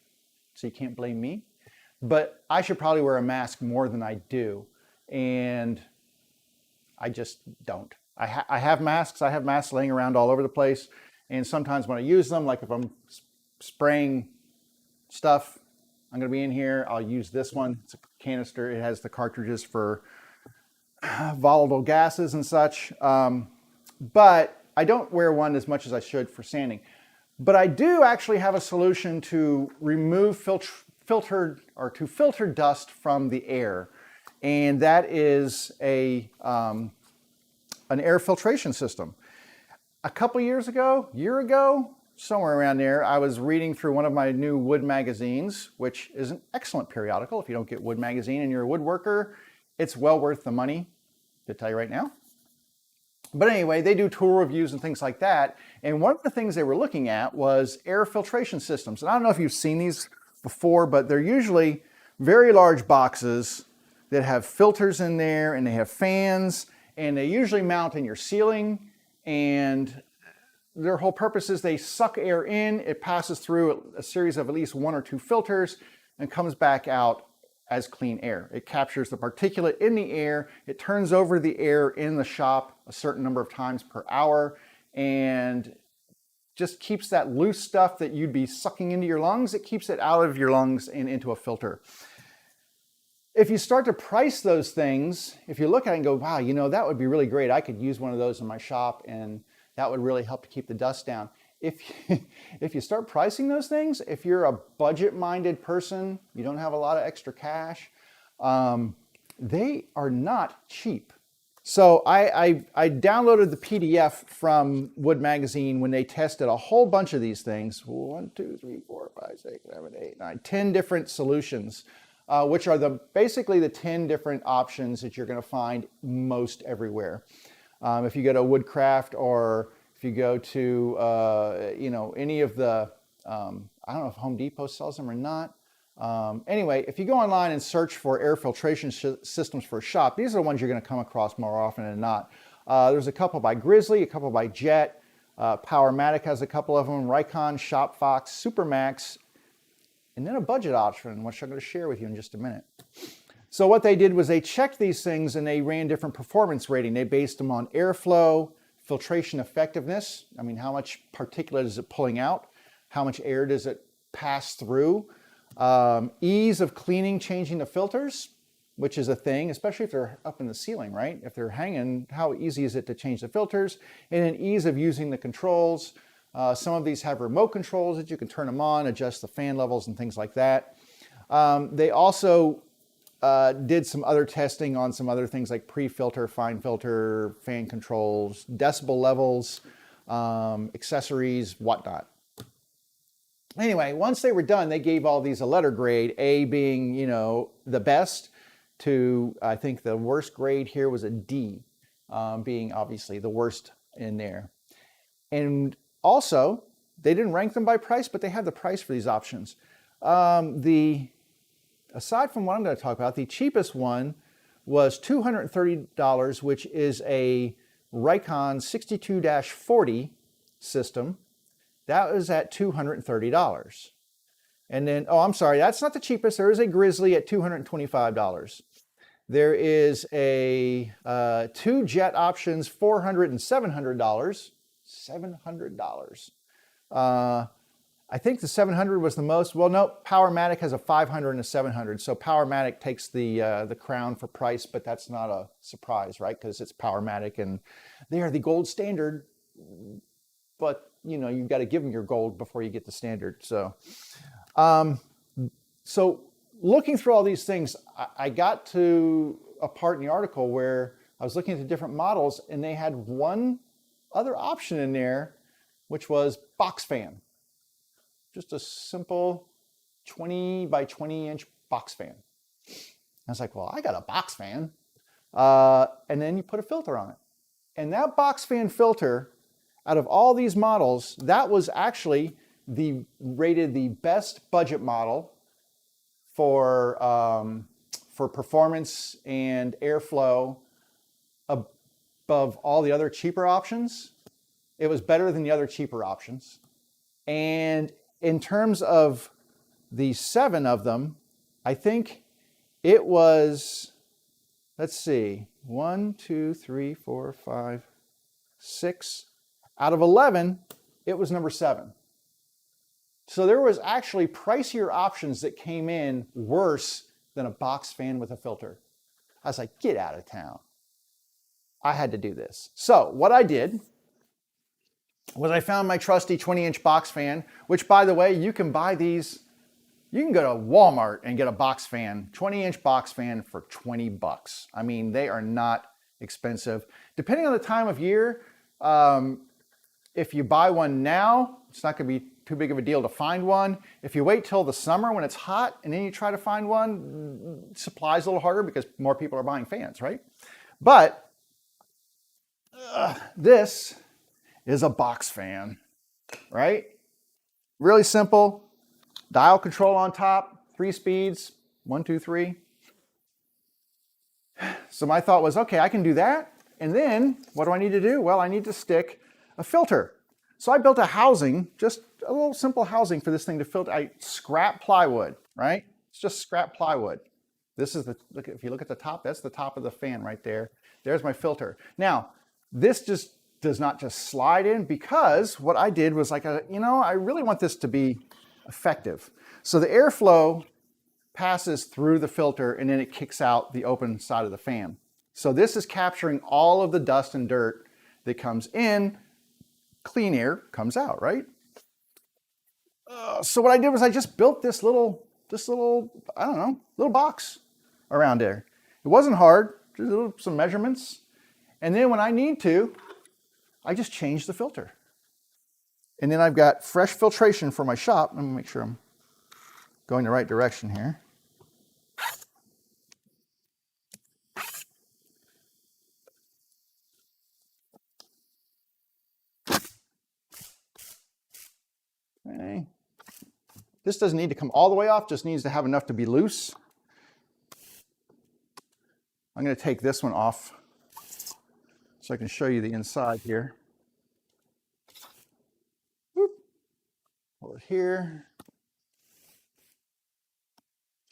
so you can't blame me. But I should probably wear a mask more than I do. And I just don't. I have masks. I have masks laying around all over the place. And sometimes when I use them, like if I'm spraying stuff I'm going to be in here. I'll use this one. It's a canister. It has the cartridges for volatile gases and such. But I don't wear one as much as I should for sanding. But I do actually have a solution to remove filter dust from the air. And that is an air filtration system. A couple years ago, year ago, somewhere around there, I was reading through one of my new wood magazines, which is an excellent periodical. If you don't get Wood Magazine and you're a woodworker, it's well worth the money, to tell you right now. But anyway, they do tool reviews and things like that. And one of the things they were looking at was air filtration systems. And I don't know if you've seen these before, but they're usually very large boxes that have filters in there, and they have fans, and they usually mount in your ceiling. And their whole purpose is they suck air in, it passes through a series of at least 1 or 2 filters and comes back out as clean air. It captures the particulate in the air, it turns over the air in the shop a certain number of times per hour, and just keeps that loose stuff that you'd be sucking into your lungs, it keeps it out of your lungs and into a filter. If you start to price those things, if you look at it and go, wow, you know, that would be really great. I could use one of those in my shop and that would really help to keep the dust down. If you start pricing those things, if you're a budget-minded person, you don't have a lot of extra cash, they are not cheap. So I downloaded the PDF from Wood Magazine when they tested a whole bunch of these things. 1, 2, 3, 4, 5, 6, 7, 8, 9, 10 different solutions, which are basically the 10 different options that you're going to find most everywhere. If you go to Woodcraft, or if you go to any of the, I don't know if Home Depot sells them or not. Anyway, if you go online and search for air filtration systems for a shop, these are the ones you're going to come across more often than not. There's a couple by Grizzly, a couple by Jet, Powermatic has a couple of them, Raycon, ShopFox, Supermax, and then a budget option, which I'm going to share with you in just a minute. So what they did was they checked these things and they ran different performance rating. They based them on airflow, filtration effectiveness. I mean, how much particulate is it pulling out? How much air does it pass through? Ease of cleaning, changing the filters, which is a thing, especially if they're up in the ceiling, right? If they're hanging, how easy is it to change the filters? And then ease of using the controls. Some of these have remote controls that you can turn them on, adjust the fan levels and things like that. They also did some other testing on some other things like pre-filter, fine filter, fan controls, decibel levels, accessories, whatnot. Anyway, once they were done, they gave all these a letter grade, A being, the best, to I think the worst grade here was a D, being obviously the worst in there. And also, they didn't rank them by price, but they had the price for these options. Aside from what I'm going to talk about, the cheapest one was $230, which is a Raycon 62-40 system. That was at $230. And then, I'm sorry, that's not the cheapest. There is a Grizzly at $225. There is a 2 Jet options, $400 and $700. $700. I think the 700 was the most. Well, no, Powermatic has a 500 and a 700. So Powermatic takes the crown for price, but that's not a surprise, right? Because it's Powermatic and they are the gold standard. But you've got to give them your gold before you get the standard. So, looking through all these things, I got to a part in the article where I was looking at the different models, and they had one other option in there, which was box fan. Just a simple 20 by 20 inch box fan. I was like, well, I got a box fan. And then you put a filter on it. And that box fan filter, out of all these models, that was actually rated the best budget model for performance and airflow above all the other cheaper options. It was better than the other cheaper options. And in terms of the 7 of them, I think it was, let's see, 1, 2, 3, 4, 5, 6. Out of 11, it was number 7. So there was actually pricier options that came in worse than a box fan with a filter. I was like, get out of town. I had to do this. So what I did was I found my trusty 20-inch box fan, which, by the way, you can buy these. You can go to Walmart and get a box fan, 20-inch box fan for 20 bucks. I mean, they are not expensive. Depending on the time of year, if you buy one now, it's not going to be too big of a deal to find one. If you wait till the summer when it's hot and then you try to find one, supply's a little harder because more people are buying fans, right? But this is a box fan, right? Really simple. Dial control on top, 3 speeds, 1, 2, 3. So my thought was, okay, I can do that. And then what do I need to do? Well, I need to stick a filter. So I built a housing, just a little simple housing for this thing to filter. I scrap plywood, right? It's just scrap plywood. This is look, if you look at the top, that's the top of the fan right there. There's my filter. Now, this just does not just slide in, because what I did was like, I really want this to be effective. So the airflow passes through the filter and then it kicks out the open side of the fan. So this is capturing all of the dust and dirt that comes in. Clean air comes out, right? So what I did was I just built this little, I don't know, little box around there. It wasn't hard, just some measurements. And then when I need to, I just change the filter. And then I've got fresh filtration for my shop. Let me make sure I'm going the right direction here. Okay. This doesn't need to come all the way off, just needs to have enough to be loose. I'm going to take this one off so I can show you the inside here. Whoop. Pull it here.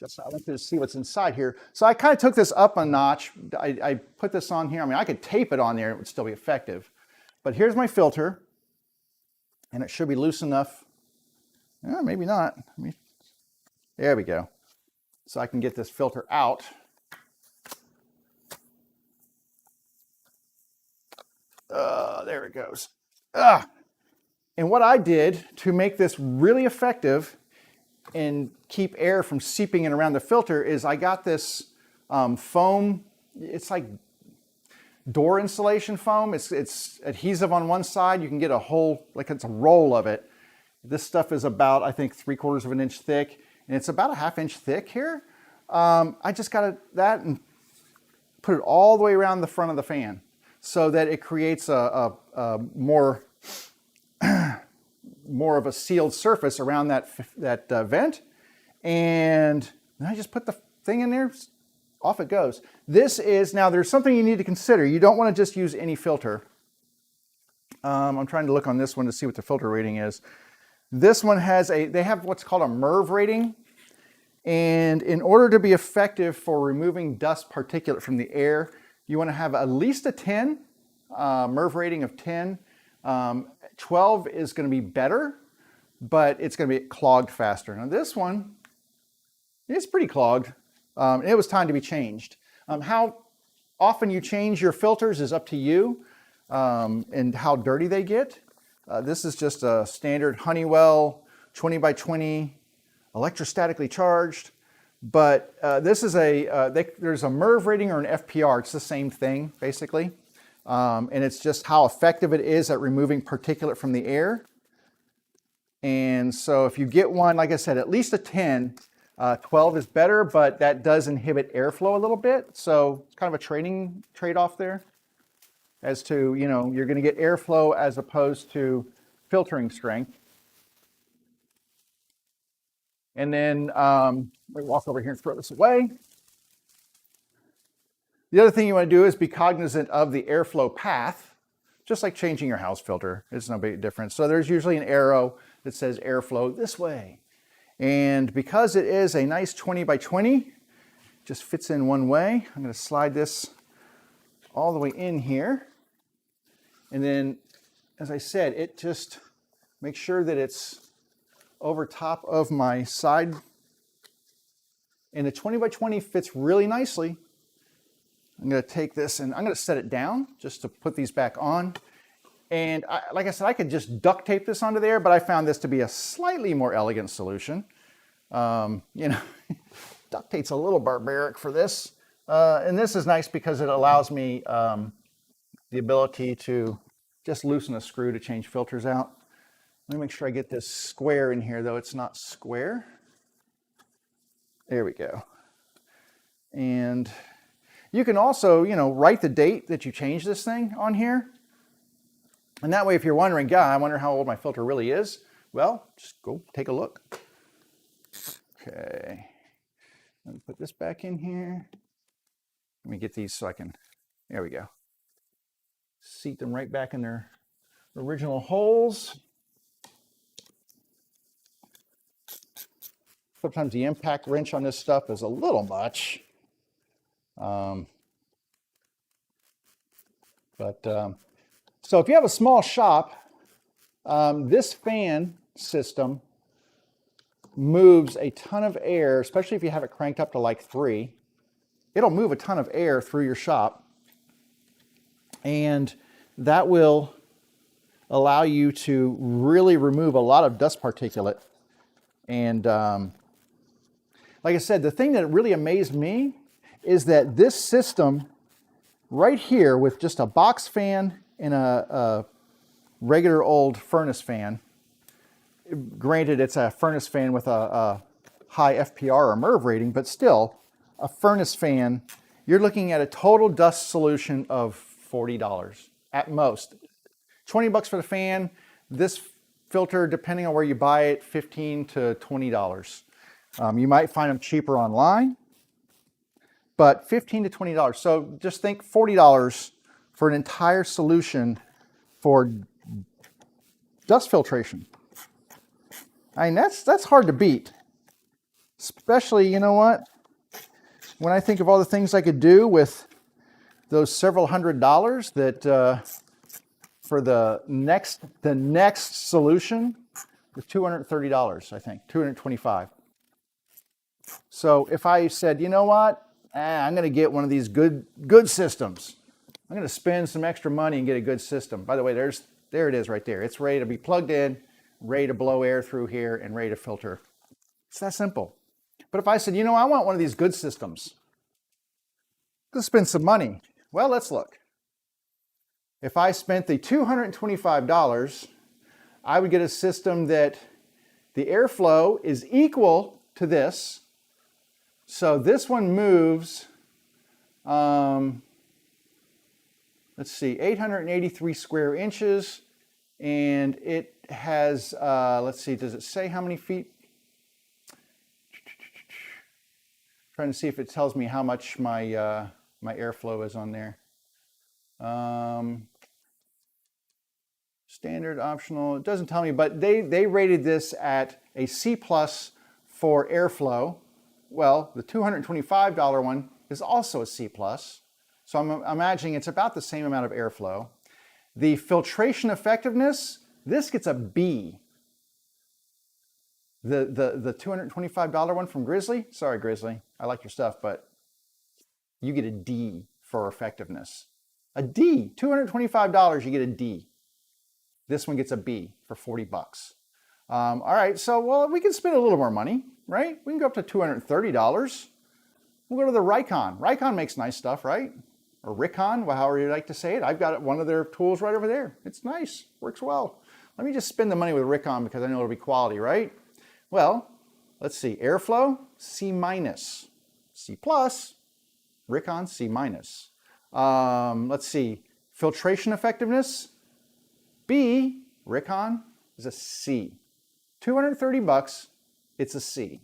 I want you to see what's inside here. So I kind of took this up a notch. I put this on here. I mean, I could tape it on there, it would still be effective. But here's my filter, and it should be loose enough. Maybe not. There we go. So I can get this filter out. There it goes. And what I did to make this really effective and keep air from seeping in around the filter is I got this foam. It's like door insulation foam. It's adhesive on one side. You can get a whole, like it's a roll of it. This stuff is about, I think, 3/4 of an inch thick, and it's about a 1/2 inch thick here. I just got that and put it all the way around the front of the fan so that it creates a more of a sealed surface around that vent. And then I just put the thing in there, off it goes. This is, now there's something you need to consider. You don't want to just use any filter. I'm trying to look on this one to see what the filter rating is. This one has they have what's called a MERV rating. And in order to be effective for removing dust particulate from the air, you want to have at least a 10, MERV rating of 10. 12 is going to be better, but it's going to be clogged faster. Now this one, it's pretty clogged. It was time to be changed. How often you change your filters is up to you, and how dirty they get. This is just a standard Honeywell 20 by 20 electrostatically charged, but this is there's a MERV rating or an FPR. It's the same thing basically, and it's just how effective it is at removing particulate from the air. And so if you get one, like I said, at least a 10, 12 is better, but that does inhibit airflow a little bit. So it's kind of a trade-off there as to, you're going to get airflow as opposed to filtering strength. And then let me walk over here and throw this away. The other thing you want to do is be cognizant of the airflow path, just like changing your house filter. It's no big difference. So there's usually an arrow that says airflow this way. And because it is a nice 20 by 20, just fits in one way. I'm going to slide this all the way in here. And then, as I said, it just makes sure that it's over top of my side. And the 20 by 20 fits really nicely. I'm going to take this and I'm going to set it down just to put these back on. And like I said, I could just duct tape this onto there, but I found this to be a slightly more elegant solution. You know, duct tape's a little barbaric for this. And this is nice because it allows me the ability to just loosen a screw to change filters out. Let me make sure I get this square in here, though it's not square. There we go. And you can also, you know, write the date that you change this thing on here. And that way, if you're wondering, God, I wonder how old my filter really is, well, just go take a look. Okay. Let me put this back in here. Let me get these so I can, there we go. Seat them right back in their original holes. Sometimes the impact wrench on this stuff is a little much. So if you have a small shop, this fan system moves a ton of air, especially if you have it cranked up to like 3. It'll move a ton of air through your shop, and that will allow you to really remove a lot of dust particulate. And like I said, the thing that really amazed me is that this system right here with just a box fan and a regular old furnace fan, granted it's a furnace fan with a high FPR or MERV rating, but still a furnace fan, you're looking at a total dust solution of $40 at most. 20 bucks for the fan. This filter, depending on where you buy it, $15 to $20. You might find them cheaper online, but $15 to $20. So just think $40 for an entire solution for dust filtration. I mean, that's hard to beat. Especially, you know what? When I think of all the things I could do with those several $100s that for the next solution was $230, I think, $225. So if I said, you know what, I'm going to get one of these good systems. I'm going to spend some extra money and get a good system. By the way, there it is right there. It's ready to be plugged in, ready to blow air through here, and ready to filter. It's that simple. But if I said, you know, I want one of these good systems, let's spend some money. Well, let's look. If I spent the $225, I would get a system that the airflow is equal to this. So this one moves, let's see, 883 square inches, and it has, let's see, does it say how many feet? Trying to see if it tells me how much my my airflow is on there. Standard, optional, it doesn't tell me, but they rated this at a C+ for airflow. Well, the $225 one is also a C+, so I'm imagining it's about the same amount of airflow. The filtration effectiveness, this gets a B. The $225 one from Grizzly, sorry Grizzly, I like your stuff, but you get a D for effectiveness. A D, $225, you get a D. This one gets a B for 40 bucks. All right, so well, we can spend a little more money, right? We can go up to $230. We'll go to the Rikon. Rikon makes nice stuff, right? Or Rikon, however you like to say it. I've got one of their tools right over there. It's nice, works well. Let me just spend the money with Rikon because I know it'll be quality, right? Well, let's see, airflow, C-, C+, Rikon, C-. Let's see, filtration effectiveness, B, Rikon is a C. 230 bucks, it's a C.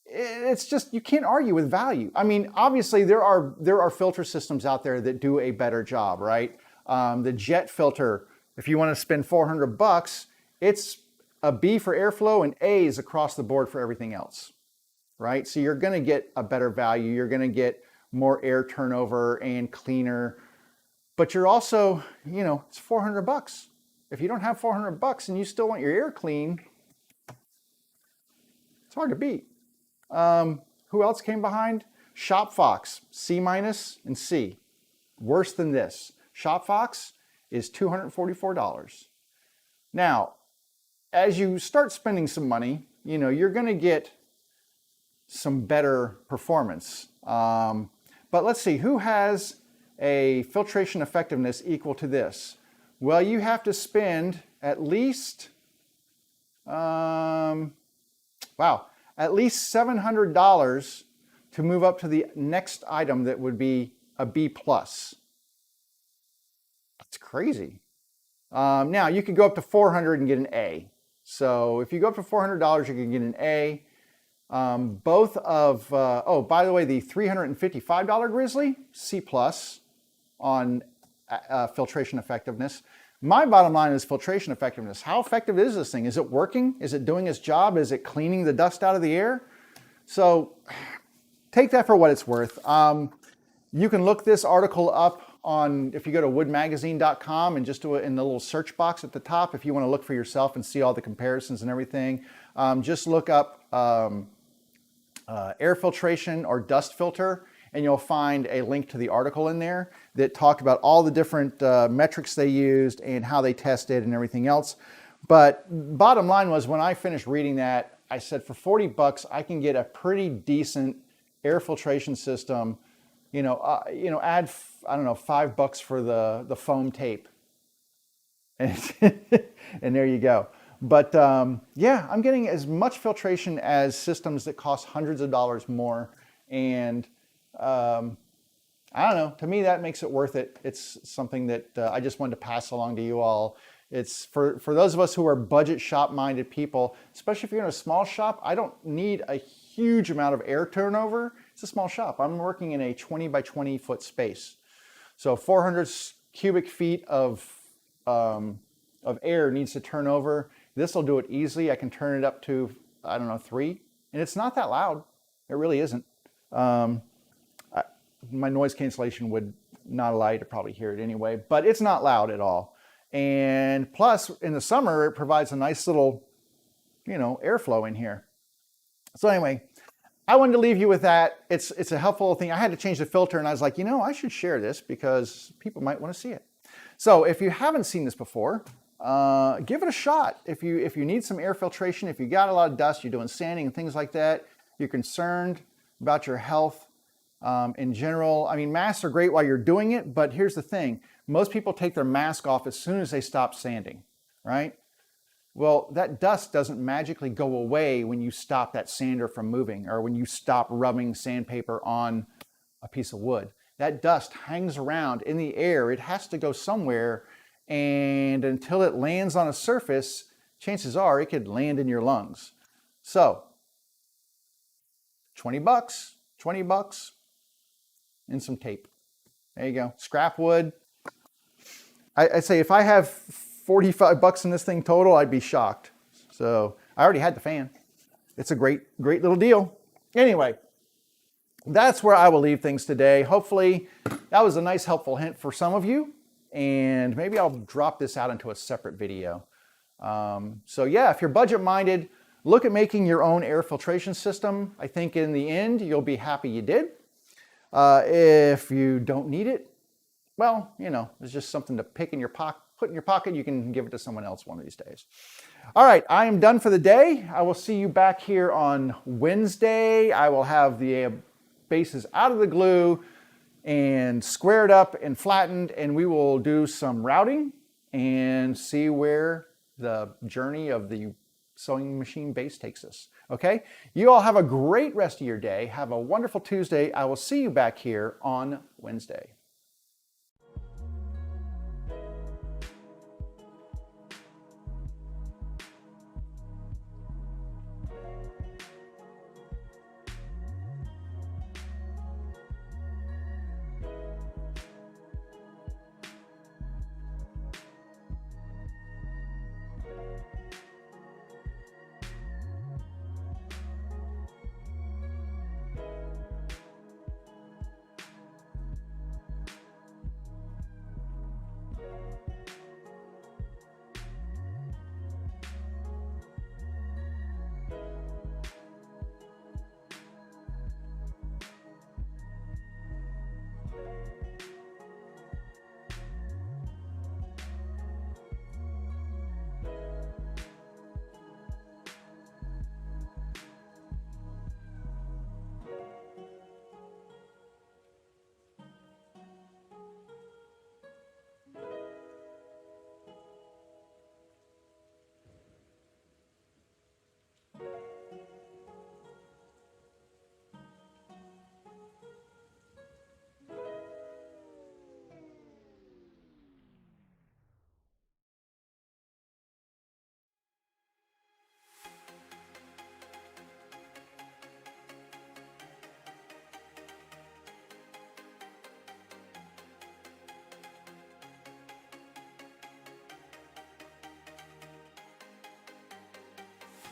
It's just, you can't argue with value. I mean, obviously there are filter systems out there that do a better job, right? The jet filter, if you want to spend 400 bucks, it's a B for airflow and A's across the board for everything else, right? So you're going to get a better value. You're going to get more air turnover and cleaner, but you're also, you know, it's 400 bucks. If you don't have 400 bucks and you still want your air clean, It's hard to beat. Who else came behind? ShopFox, C- and C. Worse than this. ShopFox is $244. Now, as you start spending some money, you know, you're going to get some better performance. But let's see, who has a filtration effectiveness equal to this? Well, you have to spend at least, at least $700 to move up to the next item that would be a B+. That's crazy. Now, you could go up to $400 and get an A. So if you go up to $400, you can get an A. Both of, by the way, the $355 Grizzly, C+ on filtration effectiveness. My bottom line is filtration effectiveness. How effective is this thing? Is it working? Is it doing its job? Is it cleaning the dust out of the air? So take that for what it's worth. You can look this article up on, if you go to woodmagazine.com and just do it in the little search box at the top, if you want to look for yourself and see all the comparisons and everything, just look up air filtration or dust filter, and you'll find a link to the article in there that talked about all the different metrics they used and how they tested and everything else. But bottom line was, when I finished reading that, I said, for 40 bucks, I can get a pretty decent air filtration system. Add, I don't know, $5 for the foam tape. And, and there you go. But yeah, I'm getting as much filtration as systems that cost hundreds of dollars more. And I don't know, to me, that makes it worth it. It's something that I just wanted to pass along to you all. It's for those of us who are budget shop minded people, especially if you're in a small shop. I don't need a huge amount of air turnover. It's a small shop. I'm working in a 20 by 20 foot space. So 400 cubic feet of air needs to turn over. This will do it easily. I can turn it up to, I don't know, 3. And it's not that loud. It really isn't. My noise cancellation would not allow you to probably hear it anyway, but it's not loud at all. And plus, in the summer, it provides a nice little, airflow in here. So anyway, I wanted to leave you with that. It's a helpful thing. I had to change the filter, and I was like, I should share this because people might want to see it. So if you haven't seen this before, give it a shot. If you need some air filtration, if you got a lot of dust, you're doing sanding and things like that, you're concerned about your health in general. I mean, masks are great while you're doing it, but here's the thing. Most people take their mask off as soon as they stop sanding, right? Well, that dust doesn't magically go away when you stop that sander from moving or when you stop rubbing sandpaper on a piece of wood. That dust hangs around in the air. It has to go somewhere, and until it lands on a surface, chances are it could land in your lungs. So, $20, $20, and some tape. There you go. Scrap wood. I'd say if I have $45 in this thing total, I'd be shocked. So I already had the fan. It's a great little deal. Anyway, that's where I will leave things today. Hopefully that was a nice helpful hint for some of you, and maybe I'll drop this out into a separate video. So yeah, if you're budget minded, look at making your own air filtration system. I think in the end, you'll be happy you did. If you don't need it, well, it's just something to put in your pocket. You can give it to someone else one of these days. All right, I am done for the day. I will see you back here on Wednesday. I will have the bases out of the glue and squared up and flattened, and we will do some routing and see where the journey of the sewing machine base takes us. Okay, you all have a great rest of your day. Have a wonderful Tuesday. I will see you back here on Wednesday.